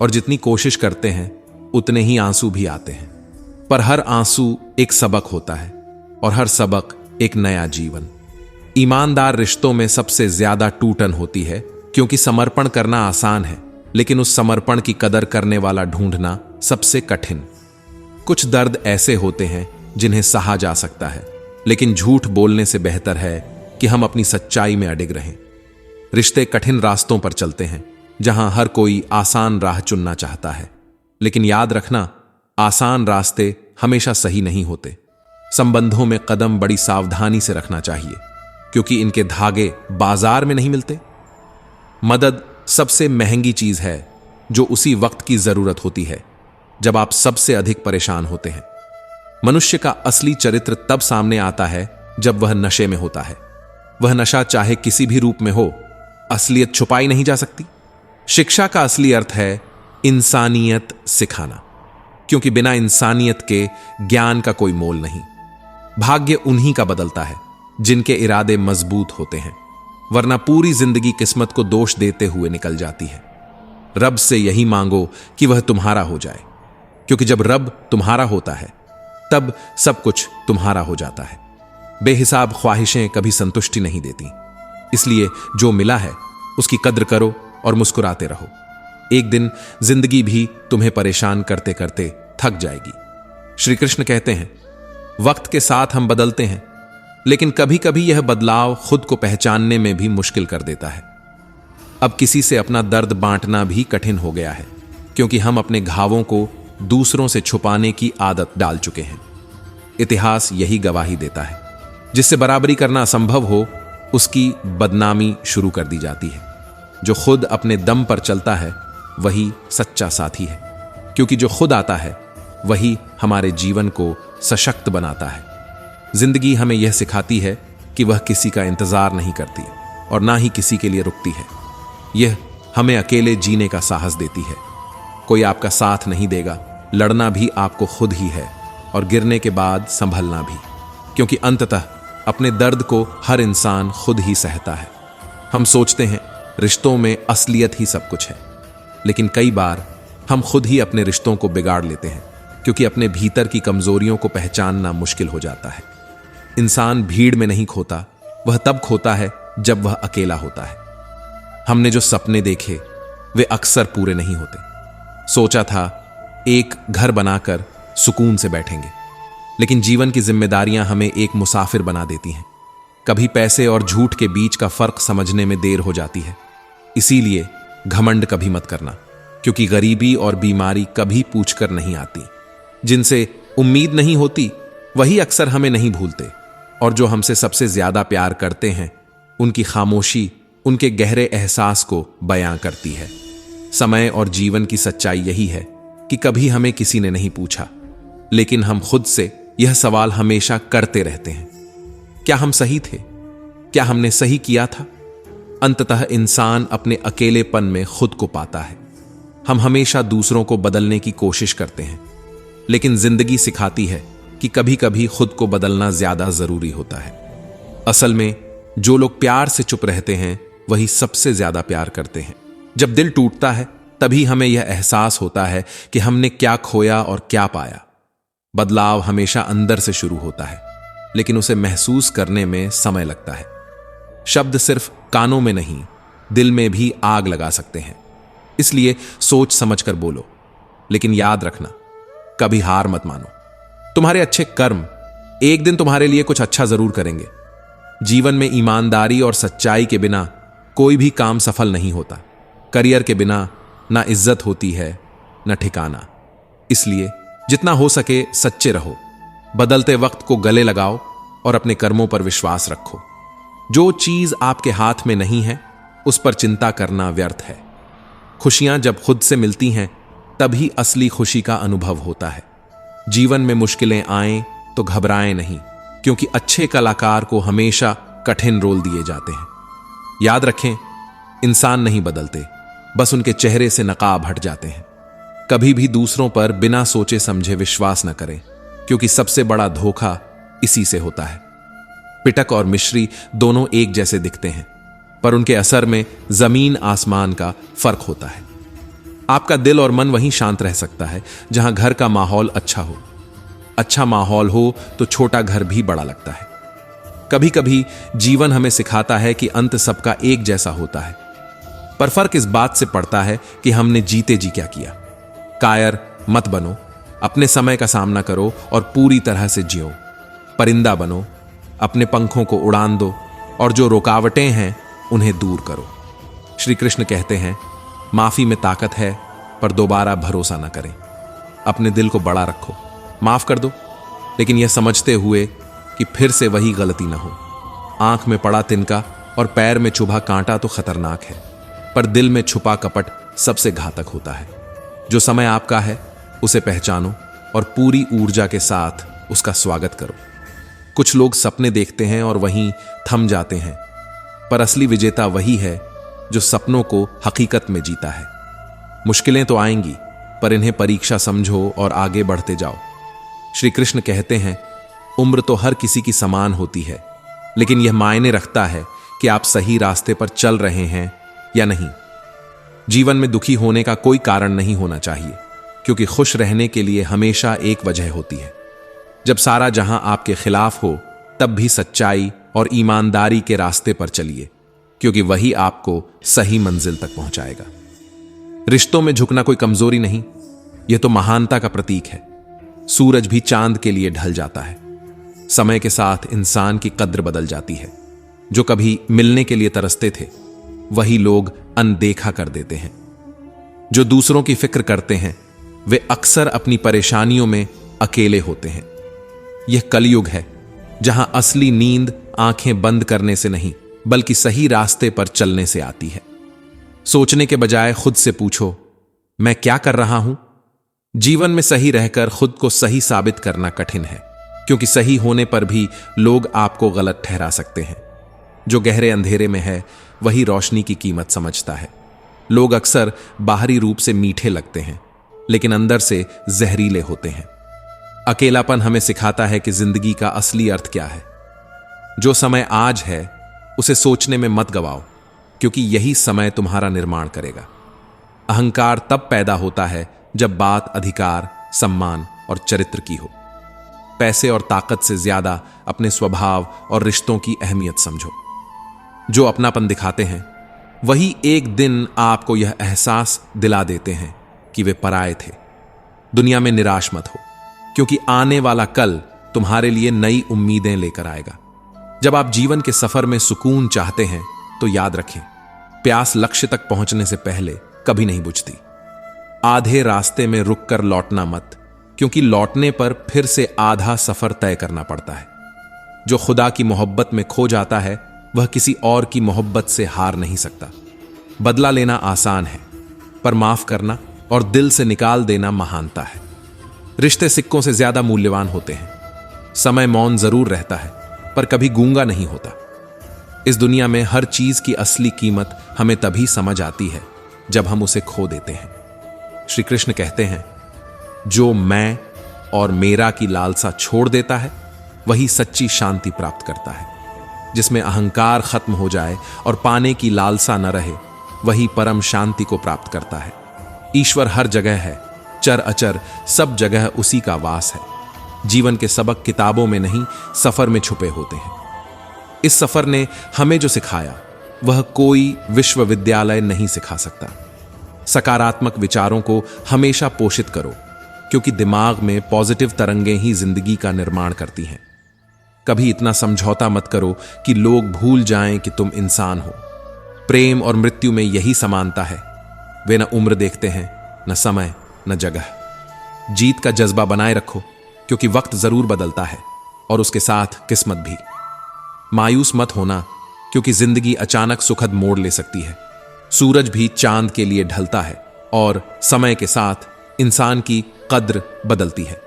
A: और जितनी कोशिश करते हैं उतने ही आंसू भी आते हैं, पर हर आंसू एक सबक होता है, और हर सबक एक नया जीवन। ईमानदार रिश्तों में सबसे ज्यादा टूटन होती है, क्योंकि समर्पण करना आसान है, लेकिन उस समर्पण की कदर करने वाला ढूंढना सबसे कठिन। कुछ दर्द ऐसे होते हैं जिन्हें सहा जा सकता है, लेकिन झूठ बोलने से बेहतर है कि हम अपनी सच्चाई में अडिग रहें। रिश्ते कठिन रास्तों पर चलते हैं, जहां हर कोई आसान राह चुनना चाहता है, लेकिन याद रखना, आसान रास्ते हमेशा सही नहीं होते। संबंधों में कदम बड़ी सावधानी से रखना चाहिए, क्योंकि इनके धागे बाजार में नहीं मिलते। मदद सबसे महंगी चीज है जो उसी वक्त की जरूरत होती है जब आप सबसे अधिक परेशान होते हैं। मनुष्य का असली चरित्र तब सामने आता है जब वह नशे में होता है। वह नशा चाहे किसी भी रूप में हो, असलियत छुपाई नहीं जा सकती। शिक्षा का असली अर्थ है इंसानियत सिखाना, क्योंकि बिना इंसानियत के ज्ञान का कोई मोल नहीं। भाग्य उन्हीं का बदलता है जिनके इरादे मजबूत होते हैं, वरना पूरी जिंदगी किस्मत को दोष देते हुए निकल जाती है। रब से यही मांगो कि वह तुम्हारा हो जाए, क्योंकि जब रब तुम्हारा होता है तब सब कुछ तुम्हारा हो जाता है। बेहिसाब ख्वाहिशें कभी संतुष्टि नहीं देती। इसलिए जो मिला है उसकी कद्र करो और मुस्कुराते रहो। एक दिन जिंदगी भी तुम्हें परेशान करते करते थक जाएगी। श्री कृष्ण कहते हैं, वक्त के साथ हम बदलते हैं, लेकिन कभी कभी यह बदलाव खुद को पहचानने में भी मुश्किल कर देता है। अब किसी से अपना दर्द बांटना भी कठिन हो गया है, क्योंकि हम अपने घावों को दूसरों से छुपाने की आदत डाल चुके हैं। इतिहास यही गवाही देता है, जिससे बराबरी करना असंभव हो उसकी बदनामी शुरू कर दी जाती है। जो खुद अपने दम पर चलता है वही सच्चा साथी है, क्योंकि जो खुद आता है वही हमारे जीवन को सशक्त बनाता है। जिंदगी हमें यह सिखाती है कि वह किसी का इंतजार नहीं करती और ना ही किसी के लिए रुकती है। यह हमें अकेले जीने का साहस देती है। कोई आपका साथ नहीं देगा, लड़ना भी आपको खुद ही है और गिरने के बाद संभलना भी, क्योंकि अंततः अपने दर्द को हर इंसान खुद ही सहता है। हम सोचते हैं रिश्तों में असलियत ही सब कुछ है, लेकिन कई बार हम खुद ही अपने रिश्तों को बिगाड़ लेते हैं, क्योंकि अपने भीतर की कमजोरियों को पहचानना मुश्किल हो जाता है। इंसान भीड़ में नहीं खोता, वह तब खोता है जब वह अकेला होता है। हमने जो सपने देखे वे अक्सर पूरे नहीं होते। सोचा था एक घर बनाकर सुकून से बैठेंगे, लेकिन जीवन की जिम्मेदारियां हमें एक मुसाफिर बना देती हैं। कभी पैसे और झूठ के बीच का फर्क समझने में देर हो जाती है। इसीलिए घमंड कभी मत करना, क्योंकि गरीबी और बीमारी कभी पूछकर नहीं आती। जिनसे उम्मीद नहीं होती वही अक्सर हमें नहीं भूलते, और जो हमसे सबसे ज्यादा प्यार करते हैं उनकी खामोशी उनके गहरे एहसास को बयां करती है। समय और जीवन की सच्चाई यही है कि कभी हमें किसी ने नहीं पूछा, लेकिन हम खुद से यह सवाल हमेशा करते रहते हैं, क्या हम सही थे? क्या हमने सही किया था? अंततः इंसान अपने अकेलेपन में खुद को पाता है। हम हमेशा दूसरों को बदलने की कोशिश करते हैं, लेकिन जिंदगी सिखाती है कि कभी कभी खुद को बदलना ज्यादा जरूरी होता है। असल में जो लोग प्यार से चुप रहते हैं वही सबसे ज्यादा प्यार करते हैं। जब दिल टूटता है तभी हमें यह एहसास होता है कि हमने क्या खोया और क्या पाया। बदलाव हमेशा अंदर से शुरू होता है, लेकिन उसे महसूस करने में समय लगता है। शब्द सिर्फ कानों में नहीं, दिल में भी आग लगा सकते हैं। इसलिए सोच समझकर बोलो, लेकिन याद रखना, कभी हार मत मानो। तुम्हारे अच्छे कर्म एक दिन तुम्हारे लिए कुछ अच्छा जरूर करेंगे। जीवन में ईमानदारी और सच्चाई के बिना कोई भी काम सफल नहीं होता। करियर के बिना ना इज्जत होती है ना ठिकाना। इसलिए जितना हो सके सच्चे रहो, बदलते वक्त को गले लगाओ और अपने कर्मों पर विश्वास रखो। जो चीज आपके हाथ में नहीं है उस पर चिंता करना व्यर्थ है। खुशियां जब खुद से मिलती हैं तभी असली खुशी का अनुभव होता है। जीवन में मुश्किलें आएं तो घबराएं नहीं, क्योंकि अच्छे कलाकार को हमेशा कठिन रोल दिए जाते हैं। याद रखें, इंसान नहीं बदलते, बस उनके चेहरे से नकाब हट जाते हैं। कभी भी दूसरों पर बिना सोचे समझे विश्वास न करें, क्योंकि सबसे बड़ा धोखा इसी से होता है। पिटक और मिश्री दोनों एक जैसे दिखते हैं, पर उनके असर में जमीन आसमान का फर्क होता है। आपका दिल और मन वहीं शांत रह सकता है जहां घर का माहौल अच्छा हो। अच्छा माहौल हो तो छोटा घर भी बड़ा लगता है। कभी कभी जीवन हमें सिखाता है कि अंत सबका एक जैसा होता है, पर फर्क इस बात से पड़ता है कि हमने जीते जी क्या किया। कायर मत बनो, अपने समय का सामना करो और पूरी तरह से जियो। परिंदा बनो, अपने पंखों को उड़ान दो और जो रुकावटें हैं उन्हें दूर करो। श्री कृष्ण कहते हैं, माफी में ताकत है, पर दोबारा भरोसा न करें। अपने दिल को बड़ा रखो, माफ कर दो, लेकिन यह समझते हुए कि फिर से वही गलती न हो। आंख में पड़ा तिनका और पैर में चुभा कांटा तो खतरनाक है, पर दिल में छुपा कपट सबसे घातक होता है। जो समय आपका है उसे पहचानो और पूरी ऊर्जा के साथ उसका स्वागत करो। कुछ लोग सपने देखते हैं और वहीं थम जाते हैं, पर असली विजेता वही है जो सपनों को हकीकत में जीता है। मुश्किलें तो आएंगी, पर इन्हें परीक्षा समझो और आगे बढ़ते जाओ। श्री कृष्ण कहते हैं, उम्र तो हर किसी की समान होती है, लेकिन यह मायने रखता है कि आप सही रास्ते पर चल रहे हैं या नहीं। जीवन में दुखी होने का कोई कारण नहीं होना चाहिए, क्योंकि खुश रहने के लिए हमेशा एक वजह होती है। जब सारा जहां आपके खिलाफ हो तब भी सच्चाई और ईमानदारी के रास्ते पर चलिए, क्योंकि वही आपको सही मंजिल तक पहुंचाएगा। रिश्तों में झुकना कोई कमजोरी नहीं, यह तो महानता का प्रतीक है। सूरज भी चांद के लिए ढल जाता है। समय के साथ इंसान की कद्र बदल जाती है। जो कभी मिलने के लिए तरसते थे, वही लोग अनदेखा कर देते हैं। जो दूसरों की फिक्र करते हैं, वे अक्सर अपनी परेशानियों में अकेले होते हैं। यह कलयुग है, जहां असली नींद आंखें बंद करने से नहीं, बल्कि सही रास्ते पर चलने से आती है। सोचने के बजाय खुद से पूछो, मैं क्या कर रहा हूं? जीवन में सही रहकर खुद को सही साबित करना कठिन है, क्योंकि सही होने पर भी लोग आपको गलत ठहरा सकते हैं। जो गहरे अंधेरे में है, वही रोशनी की कीमत समझता है। लोग अक्सर बाहरी रूप से मीठे लगते हैं, लेकिन अंदर से जहरीले होते हैं। अकेलापन हमें सिखाता है कि जिंदगी का असली अर्थ क्या है। जो समय आज है, उसे सोचने में मत गवाओ, क्योंकि यही समय तुम्हारा निर्माण करेगा। अहंकार तब पैदा होता है जब बात अधिकार, सम्मान और चरित्र की हो। पैसे और ताकत से ज्यादा अपने स्वभाव और रिश्तों की अहमियत समझो। जो अपनापन दिखाते हैं, वही एक दिन आपको यह एहसास दिला देते हैं कि वे पराये थे। दुनिया में निराश मत हो, क्योंकि आने वाला कल तुम्हारे लिए नई उम्मीदें लेकर आएगा। जब आप जीवन के सफर में सुकून चाहते हैं, तो याद रखें, प्यास लक्ष्य तक पहुंचने से पहले कभी नहीं बुझती। आधे रास्ते में रुककर लौटना मत, क्योंकि लौटने पर फिर से आधा सफर तय करना पड़ता है। जो खुदा की मोहब्बत में खो जाता है, वह किसी और की मोहब्बत से हार नहीं सकता। बदला लेना आसान है, पर माफ करना और दिल से निकाल देना महानता है। रिश्ते सिक्कों से ज्यादा मूल्यवान होते हैं। समय मौन जरूर रहता है, पर कभी गूंगा नहीं होता। इस दुनिया में हर चीज की असली कीमत हमें तभी समझ आती है जब हम उसे खो देते हैं। श्री कृष्ण कहते हैं, जो मैं और मेरा की लालसा छोड़ देता है, वही सच्ची शांति प्राप्त करता है। जिसमें अहंकार खत्म हो जाए और पाने की लालसा न रहे, वही परम शांति को प्राप्त करता है। ईश्वर हर जगह है, चर अचर सब जगह उसी का वास है। जीवन के सबक किताबों में नहीं, सफर में छुपे होते हैं। इस सफर ने हमें जो सिखाया, वह कोई विश्वविद्यालय नहीं सिखा सकता। सकारात्मक विचारों को हमेशा पोषित करो, क्योंकि दिमाग में पॉजिटिव तरंगें ही जिंदगी का निर्माण करती हैं। कभी इतना समझौता मत करो कि लोग भूल जाएं कि तुम इंसान हो। प्रेम और मृत्यु में यही समानता है। वे न उम्र देखते हैं, न समय, न जगह। जीत का जज्बा बनाए रखो, क्योंकि वक्त जरूर बदलता है और उसके साथ किस्मत भी। मायूस मत होना, क्योंकि जिंदगी अचानक सुखद मोड़ ले सकती है। सूरज भी चांद के लिए ढलता है और समय के साथ इंसान की कद्र बदलती है।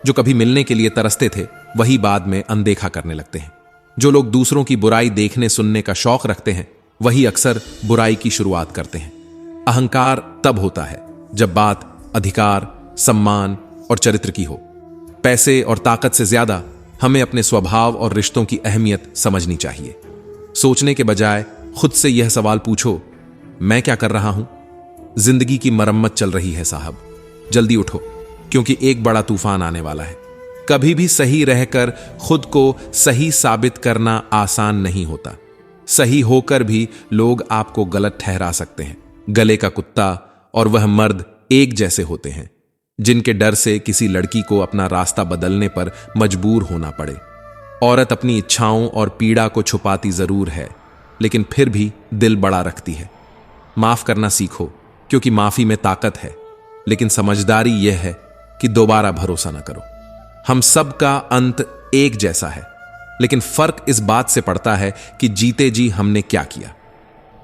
A: जो कभी मिलने के लिए तरसते थे, वही बाद में अनदेखा करने लगते हैं। जो लोग दूसरों की बुराई देखने सुनने का शौक रखते हैं, वही अक्सर बुराई की शुरुआत करते हैं। अहंकार तब होता है जब बात अधिकार, सम्मान और चरित्र की हो। पैसे और ताकत से ज्यादा हमें अपने स्वभाव और रिश्तों की अहमियत समझनी चाहिए। सोचने के बजाय खुद से यह सवाल पूछो, मैं क्या कर रहा हूं? जिंदगी की मरम्मत चल रही है साहब, जल्दी उठो, क्योंकि एक बड़ा तूफान आने वाला है। कभी भी सही रहकर खुद को सही साबित करना आसान नहीं होता। सही होकर भी लोग आपको गलत ठहरा सकते हैं। गले का कुत्ता और वह मर्द एक जैसे होते हैं, जिनके डर से किसी लड़की को अपना रास्ता बदलने पर मजबूर होना पड़े। औरत अपनी इच्छाओं और पीड़ा को छुपाती जरूर है, लेकिन फिर भी दिल बड़ा रखती है। माफ करना सीखो, क्योंकि माफी में ताकत है, लेकिन समझदारी यह है कि दोबारा भरोसा न करो। हम सब का अंत एक जैसा है, लेकिन फर्क इस बात से पड़ता है कि जीते जी हमने क्या किया।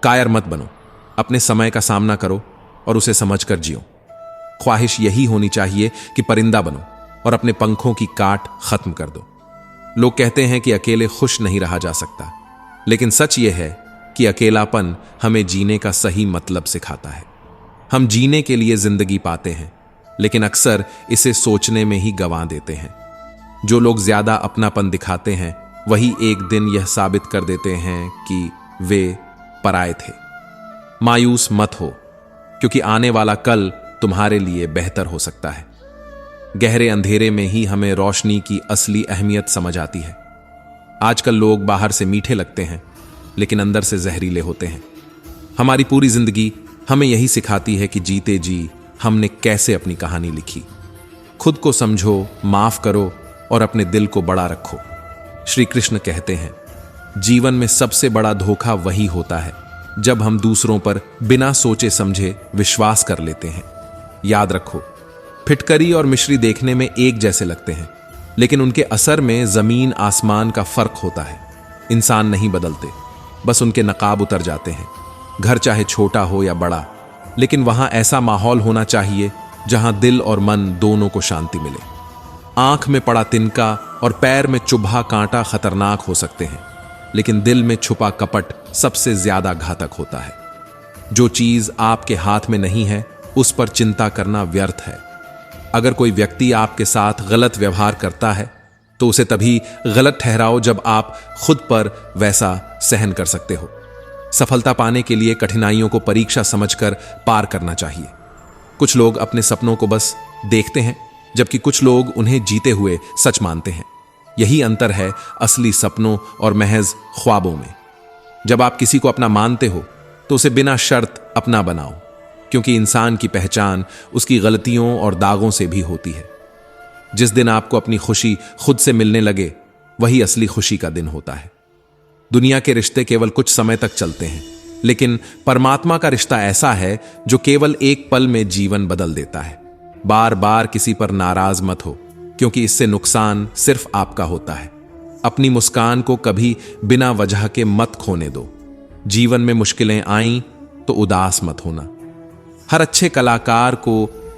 A: कायर मत बनो, अपने समय का सामना करो और उसे समझकर जियो। ख्वाहिश यही होनी चाहिए कि परिंदा बनो और अपने पंखों की काट खत्म कर दो। लोग कहते हैं कि अकेले खुश नहीं रहा जा सकता, लेकिन सच यह है कि अकेलापन हमें जीने का सही मतलब सिखाता है। हम जीने के लिए जिंदगी पाते हैं, लेकिन अक्सर इसे सोचने में ही गंवा देते हैं। जो लोग ज्यादा अपनापन दिखाते हैं, वही एक दिन यह साबित कर देते हैं कि वे पराये थे। मायूस मत हो, क्योंकि आने वाला कल तुम्हारे लिए बेहतर हो सकता है। गहरे अंधेरे में ही हमें रोशनी की असली अहमियत समझ आती है। आजकल लोग बाहर से मीठे लगते हैं लेकिन अंदर से जहरीले होते हैं। हमारी पूरी जिंदगी हमें यही सिखाती है कि जीते जी हमने कैसे अपनी कहानी लिखी। खुद को समझो, माफ करो और अपने दिल को बड़ा रखो। श्री कृष्ण कहते हैं, जीवन में सबसे बड़ा धोखा वही होता है जब हम दूसरों पर बिना सोचे समझे विश्वास कर लेते हैं। याद रखो, फिटकरी और मिश्री देखने में एक जैसे लगते हैं, लेकिन उनके असर में जमीन आसमान का फर्क होता है। इंसान नहीं बदलते, बस उनके नकाब उतर जाते हैं। घर चाहे छोटा हो या बड़ा, लेकिन वहां ऐसा माहौल होना चाहिए जहां दिल और मन दोनों को शांति मिले। आंख में पड़ा तिनका और पैर में चुभा कांटा खतरनाक हो सकते हैं, लेकिन दिल में छुपा कपट सबसे ज्यादा घातक होता है। जो चीज आपके हाथ में नहीं है उस पर चिंता करना व्यर्थ है। अगर कोई व्यक्ति आपके साथ गलत व्यवहार करता है तो उसे तभी गलत ठहराओ जब आप खुद पर वैसा सहन कर सकते हो। सफलता पाने के लिए कठिनाइयों को परीक्षा समझकर पार करना चाहिए। कुछ लोग अपने सपनों को बस देखते हैं, जबकि कुछ लोग उन्हें जीते हुए सच मानते हैं। यही अंतर है असली सपनों और महज ख्वाबों में। जब आप किसी को अपना मानते हो तो उसे बिना शर्त अपना बनाओ, क्योंकि इंसान की पहचान उसकी गलतियों और दागों से भी होती है। जिस दिन आपको अपनी खुशी खुद से मिलने लगे, वही असली खुशी का दिन होता है। दुनिया के रिश्ते केवल कुछ समय तक चलते हैं, लेकिन परमात्मा का रिश्ता ऐसा है जो केवल एक पल में जीवन बदल देता है। बार बार किसी पर नाराज मत हो, क्योंकि इससे नुकसान सिर्फ आपका होता है। अपनी मुस्कान को कभी बिना वजह के मत खोने दो। जीवन में मुश्किलें आईं तो उदास मत होना। हर अच्छे कलाकार को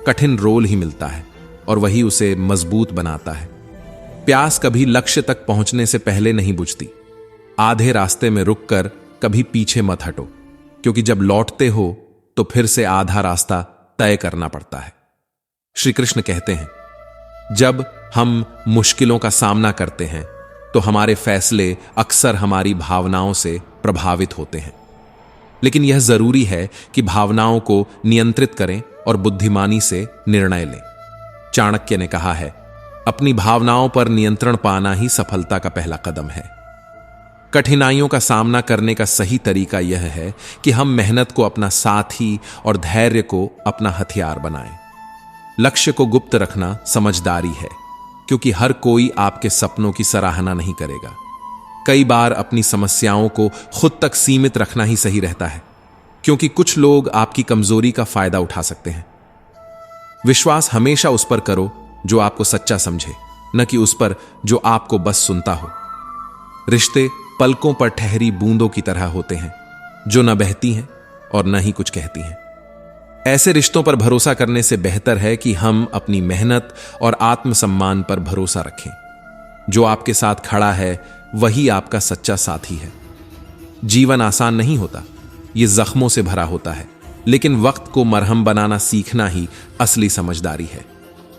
A: कठिन रोल ही मिलता है और वही उसे मजबूत बनाता है। प्यास कभी लक्ष्य तक पहुंचने से पहले नहीं बुझती। आधे रास्ते में रुककर कभी पीछे मत हटो, क्योंकि जब लौटते हो तो फिर से आधा रास्ता तय करना पड़ता है। श्री कृष्ण कहते हैं, जब हम मुश्किलों का सामना करते हैं तो हमारे फैसले अक्सर हमारी भावनाओं से प्रभावित होते हैं, लेकिन यह जरूरी है कि भावनाओं को नियंत्रित करें और बुद्धिमानी से निर्णय लें। चाणक्य ने कहा है, अपनी भावनाओं पर नियंत्रण पाना ही सफलता का पहला कदम है। कठिनाइयों का सामना करने का सही तरीका यह है कि हम मेहनत को अपना साथी और धैर्य को अपना हथियार बनाएं। लक्ष्य को गुप्त रखना समझदारी है, क्योंकि हर कोई आपके सपनों की सराहना नहीं करेगा। कई बार अपनी समस्याओं को खुद तक सीमित रखना ही सही रहता है, क्योंकि कुछ लोग आपकी कमजोरी का फायदा उठा सकते हैं। विश्वास हमेशा उस पर करो जो आपको सच्चा समझे, न कि उस पर जो आपको बस सुनता हो। रिश्ते पलकों पर ठहरी बूंदों की तरह होते हैं, जो न बहती हैं और न ही कुछ कहती हैं। ऐसे रिश्तों पर भरोसा करने से बेहतर है कि हम अपनी मेहनत और आत्मसम्मान पर भरोसा रखें। जो आपके साथ खड़ा है वही आपका सच्चा साथी है। जीवन आसान नहीं होता, ये जख्मों से भरा होता है, लेकिन वक्त को मरहम बनाना सीखना ही असली समझदारी है।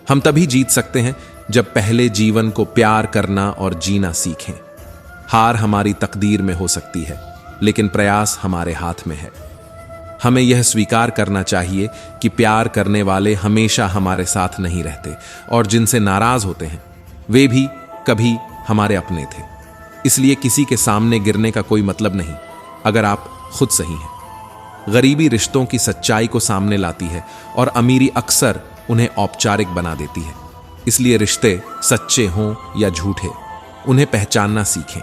A: हम तभी जीत सकते हैं जब पहले जीवन को प्यार करना और जीना सीखें। हार हमारी तकदीर में हो सकती है, लेकिन प्रयास हमारे हाथ में है। हमें यह स्वीकार करना चाहिए कि प्यार करने वाले हमेशा हमारे साथ नहीं रहते, और जिनसे नाराज होते हैं वे भी कभी हमारे अपने थे। इसलिए किसी के सामने गिरने का कोई मतलब नहीं, अगर आप खुद सही हैं। गरीबी रिश्तों की सच्चाई को सामने लाती है और अमीरी अक्सर उन्हें औपचारिक बना देती है। इसलिए रिश्ते सच्चे हों या झूठे, उन्हें पहचानना सीखें।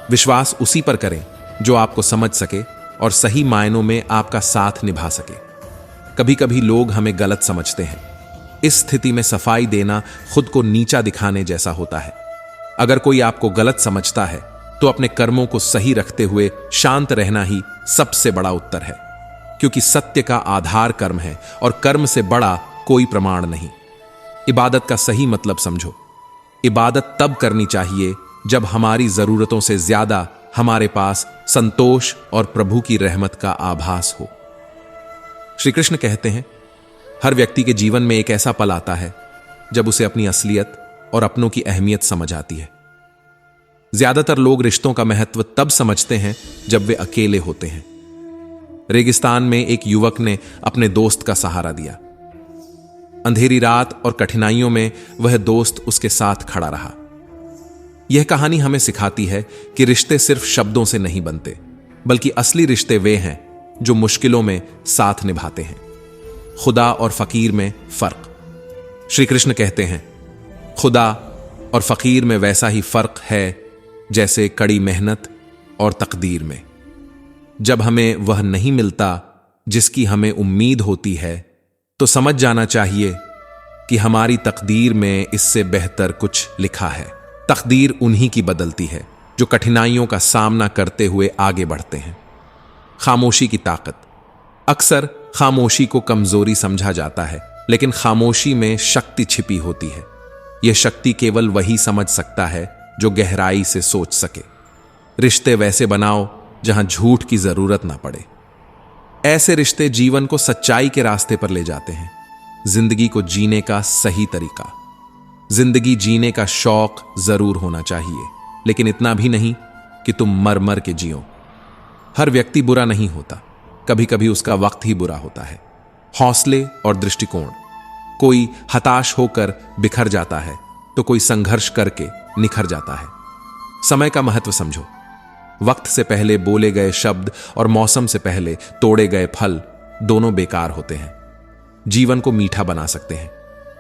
A: विश्वास उसी पर करें जो आपको समझ सके और सही मायनों में आपका साथ निभा सके। कभी कभी लोग हमें गलत समझते हैं। इस स्थिति में सफाई देना खुद को नीचा दिखाने जैसा होता है। अगर कोई आपको गलत समझता है तो अपने कर्मों को सही रखते हुए शांत रहना ही सबसे बड़ा उत्तर है, क्योंकि सत्य का आधार कर्म है और कर्म से बड़ा कोई प्रमाण नहीं। इबादत का सही मतलब समझो। इबादत तब करनी चाहिए जब हमारी जरूरतों से ज्यादा हमारे पास संतोष और प्रभु की रहमत का आभास हो। श्री कृष्ण कहते हैं, हर व्यक्ति के जीवन में एक ऐसा पल आता है जब उसे अपनी असलियत और अपनों की अहमियत समझ आती है। ज्यादातर लोग रिश्तों का महत्व तब समझते हैं जब वे अकेले होते हैं। रेगिस्तान में एक युवक ने अपने दोस्त का सहारा दिया। अंधेरी रात और कठिनाइयों में वह दोस्त उसके साथ खड़ा रहा। यह कहानी हमें सिखाती है कि रिश्ते सिर्फ शब्दों से नहीं बनते, बल्कि असली रिश्ते वे हैं जो मुश्किलों में साथ निभाते हैं। खुदा और फकीर में फर्क। श्री कृष्ण कहते हैं, खुदा और फकीर में वैसा ही फर्क है जैसे कड़ी मेहनत और तकदीर में। जब हमें वह नहीं मिलता जिसकी हमें उम्मीद होती है, तो समझ जाना चाहिए कि हमारी तकदीर में इससे बेहतर कुछ लिखा है। तकदीर उन्हीं की बदलती है जो कठिनाइयों का सामना करते हुए आगे बढ़ते हैं। खामोशी की ताकत। अक्सर खामोशी को कमजोरी समझा जाता है, लेकिन खामोशी में शक्ति छिपी होती है। यह शक्ति केवल वही समझ सकता है जो गहराई से सोच सके। रिश्ते वैसे बनाओ जहां झूठ की जरूरत ना पड़े। ऐसे रिश्ते जीवन को सच्चाई के रास्ते पर ले जाते हैं, जिंदगी को जीने का सही तरीका। जिंदगी जीने का शौक जरूर होना चाहिए, लेकिन इतना भी नहीं कि तुम मर मर के जियो। हर व्यक्ति बुरा नहीं होता, कभी कभी उसका वक्त ही बुरा होता है। हौसले और दृष्टिकोण। कोई हताश होकर बिखर जाता है, तो कोई संघर्ष करके निखर जाता है। समय का महत्व समझो। वक्त से पहले बोले गए शब्द और मौसम से पहले तोड़े गए फल दोनों बेकार होते हैं। जीवन को मीठा बना सकते हैं।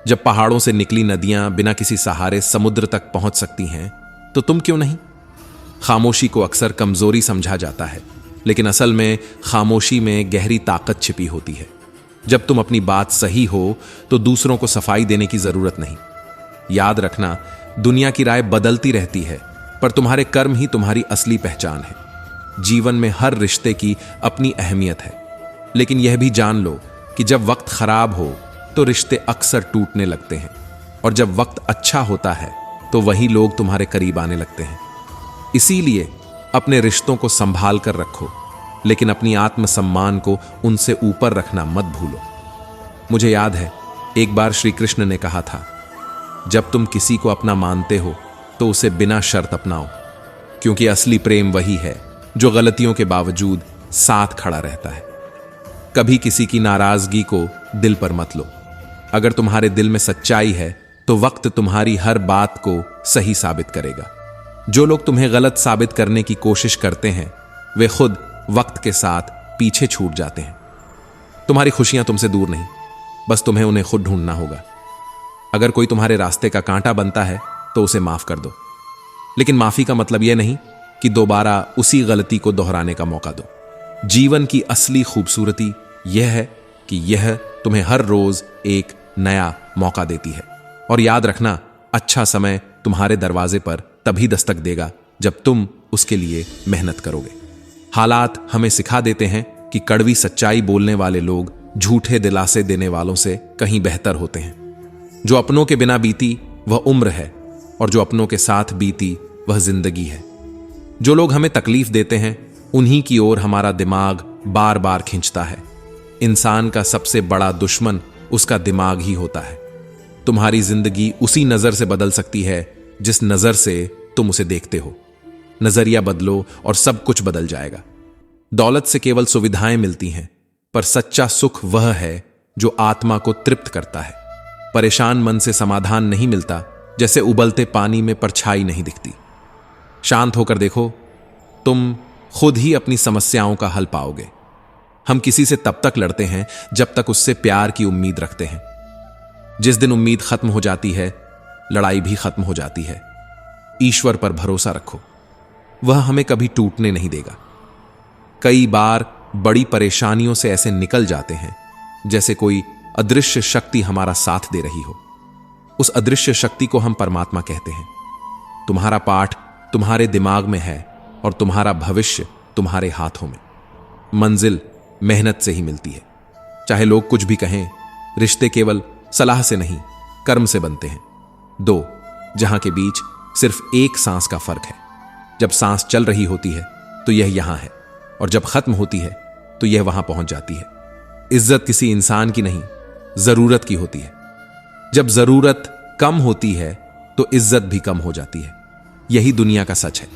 A: जब पहाड़ों से निकली नदियां बिना किसी सहारे समुद्र तक पहुंच सकती हैं, तो तुम क्यों नहीं? खामोशी को अक्सर कमजोरी समझा जाता है, लेकिन असल में खामोशी में गहरी ताकत छिपी होती है। जब तुम अपनी बात सही हो, तो दूसरों को सफाई देने की जरूरत नहीं। याद रखना, दुनिया की राय बदलती रहती है, पर तुम्हारे कर्म ही तुम्हारी असली पहचान है। जीवन में हर रिश्ते की अपनी अहमियत है, लेकिन यह भी जान लो कि जब वक्त खराब हो तो रिश्ते अक्सर टूटने लगते हैं, और जब वक्त अच्छा होता है तो वही लोग तुम्हारे करीब आने लगते हैं। इसीलिए अपने रिश्तों को संभाल कर रखो, लेकिन अपनी आत्मसम्मान को उनसे ऊपर रखना मत भूलो। मुझे याद है, एक बार श्री कृष्ण ने कहा था, जब तुम किसी को अपना मानते हो तो उसे बिना शर्त अपनाओ, क्योंकि असली प्रेम वही है जो गलतियों के बावजूद साथ खड़ा रहता है। कभी किसी की नाराजगी को दिल पर मत लो। अगर तुम्हारे दिल में सच्चाई है तो वक्त तुम्हारी हर बात को सही साबित करेगा। जो लोग तुम्हें गलत साबित करने की कोशिश करते हैं, वे खुद वक्त के साथ पीछे छूट जाते हैं। तुम्हारी खुशियां तुमसे दूर नहीं, बस तुम्हें उन्हें खुद ढूंढना होगा। अगर कोई तुम्हारे रास्ते का कांटा बनता है तो उसे माफ कर दो, लेकिन माफी का मतलब यह नहीं कि दोबारा उसी गलती को दोहराने का मौका दो। जीवन की असली खूबसूरती यह है कि यह तुम्हें हर रोज एक नया मौका देती है। और याद रखना, अच्छा समय तुम्हारे दरवाजे पर तभी दस्तक देगा जब तुम उसके लिए मेहनत करोगे। हालात हमें सिखा देते हैं कि कड़वी सच्चाई बोलने वाले लोग झूठे दिलासे देने वालों से कहीं बेहतर होते हैं। जो अपनों के बिना बीती वह उम्र है, और जो अपनों के साथ बीती वह जिंदगी है। जो लोग हमें तकलीफ देते हैं, उन्हीं की ओर हमारा दिमाग बार बार खींचता है। इंसान का सबसे बड़ा दुश्मन उसका दिमाग ही होता है। तुम्हारी जिंदगी उसी नजर से बदल सकती है जिस नजर से तुम उसे देखते हो। नजरिया बदलो और सब कुछ बदल जाएगा। दौलत से केवल सुविधाएं मिलती हैं, पर सच्चा सुख वह है जो आत्मा को तृप्त करता है। परेशान मन से समाधान नहीं मिलता, जैसे उबलते पानी में परछाई नहीं दिखती। शांत होकर देखो, तुम खुद ही अपनी समस्याओं का हल पाओगे। हम किसी से तब तक लड़ते हैं जब तक उससे प्यार की उम्मीद रखते हैं। जिस दिन उम्मीद खत्म हो जाती है, लड़ाई भी खत्म हो जाती है। ईश्वर पर भरोसा रखो, वह हमें कभी टूटने नहीं देगा। कई बार बड़ी परेशानियों से ऐसे निकल जाते हैं जैसे कोई अदृश्य शक्ति हमारा साथ दे रही हो। उस अदृश्य शक्ति को हम परमात्मा कहते हैं। तुम्हारा पाठ तुम्हारे दिमाग में है और तुम्हारा भविष्य तुम्हारे हाथों में। मंजिल मेहनत से ही मिलती है। चाहे लोग कुछ भी कहें, रिश्ते केवल सलाह से नहीं, कर्म से बनते हैं। दो जहां के बीच सिर्फ एक सांस का फर्क है। जब सांस चल रही होती है तो यह यहां है, और जब खत्म होती है तो यह वहां पहुंच जाती है। इज्जत किसी इंसान की नहीं, जरूरत की होती है। जब जरूरत कम होती है तो इज्जत भी कम हो जाती है। यही दुनिया का सच है।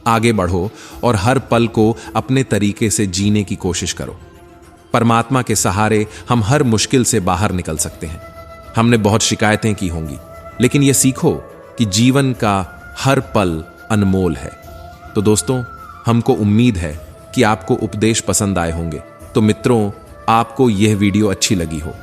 A: आगे बढ़ो और हर पल को अपने तरीके से जीने की कोशिश करो। परमात्मा के सहारे हम हर मुश्किल से बाहर निकल सकते हैं। हमने बहुत शिकायतें की होंगी, लेकिन यह सीखो कि जीवन का हर पल अनमोल है। तो दोस्तों, हमको उम्मीद है कि आपको उपदेश पसंद आए होंगे। तो मित्रों, आपको यह वीडियो अच्छी लगी हो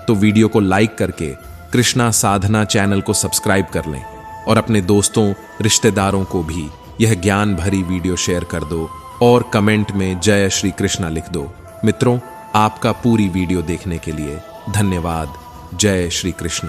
A: तो वीडियो को लाइक करके कृष्णा साधना चैनल को सब्सक्राइब कर लें और अपने दोस्तों, रिश्तेदारों को भी यह ज्ञान भरी वीडियो शेयर कर दो और कमेंट में जय श्री कृष्णा लिख दो। मित्रों, आपका पूरी वीडियो देखने के लिए धन्यवाद। जय श्री कृष्ण।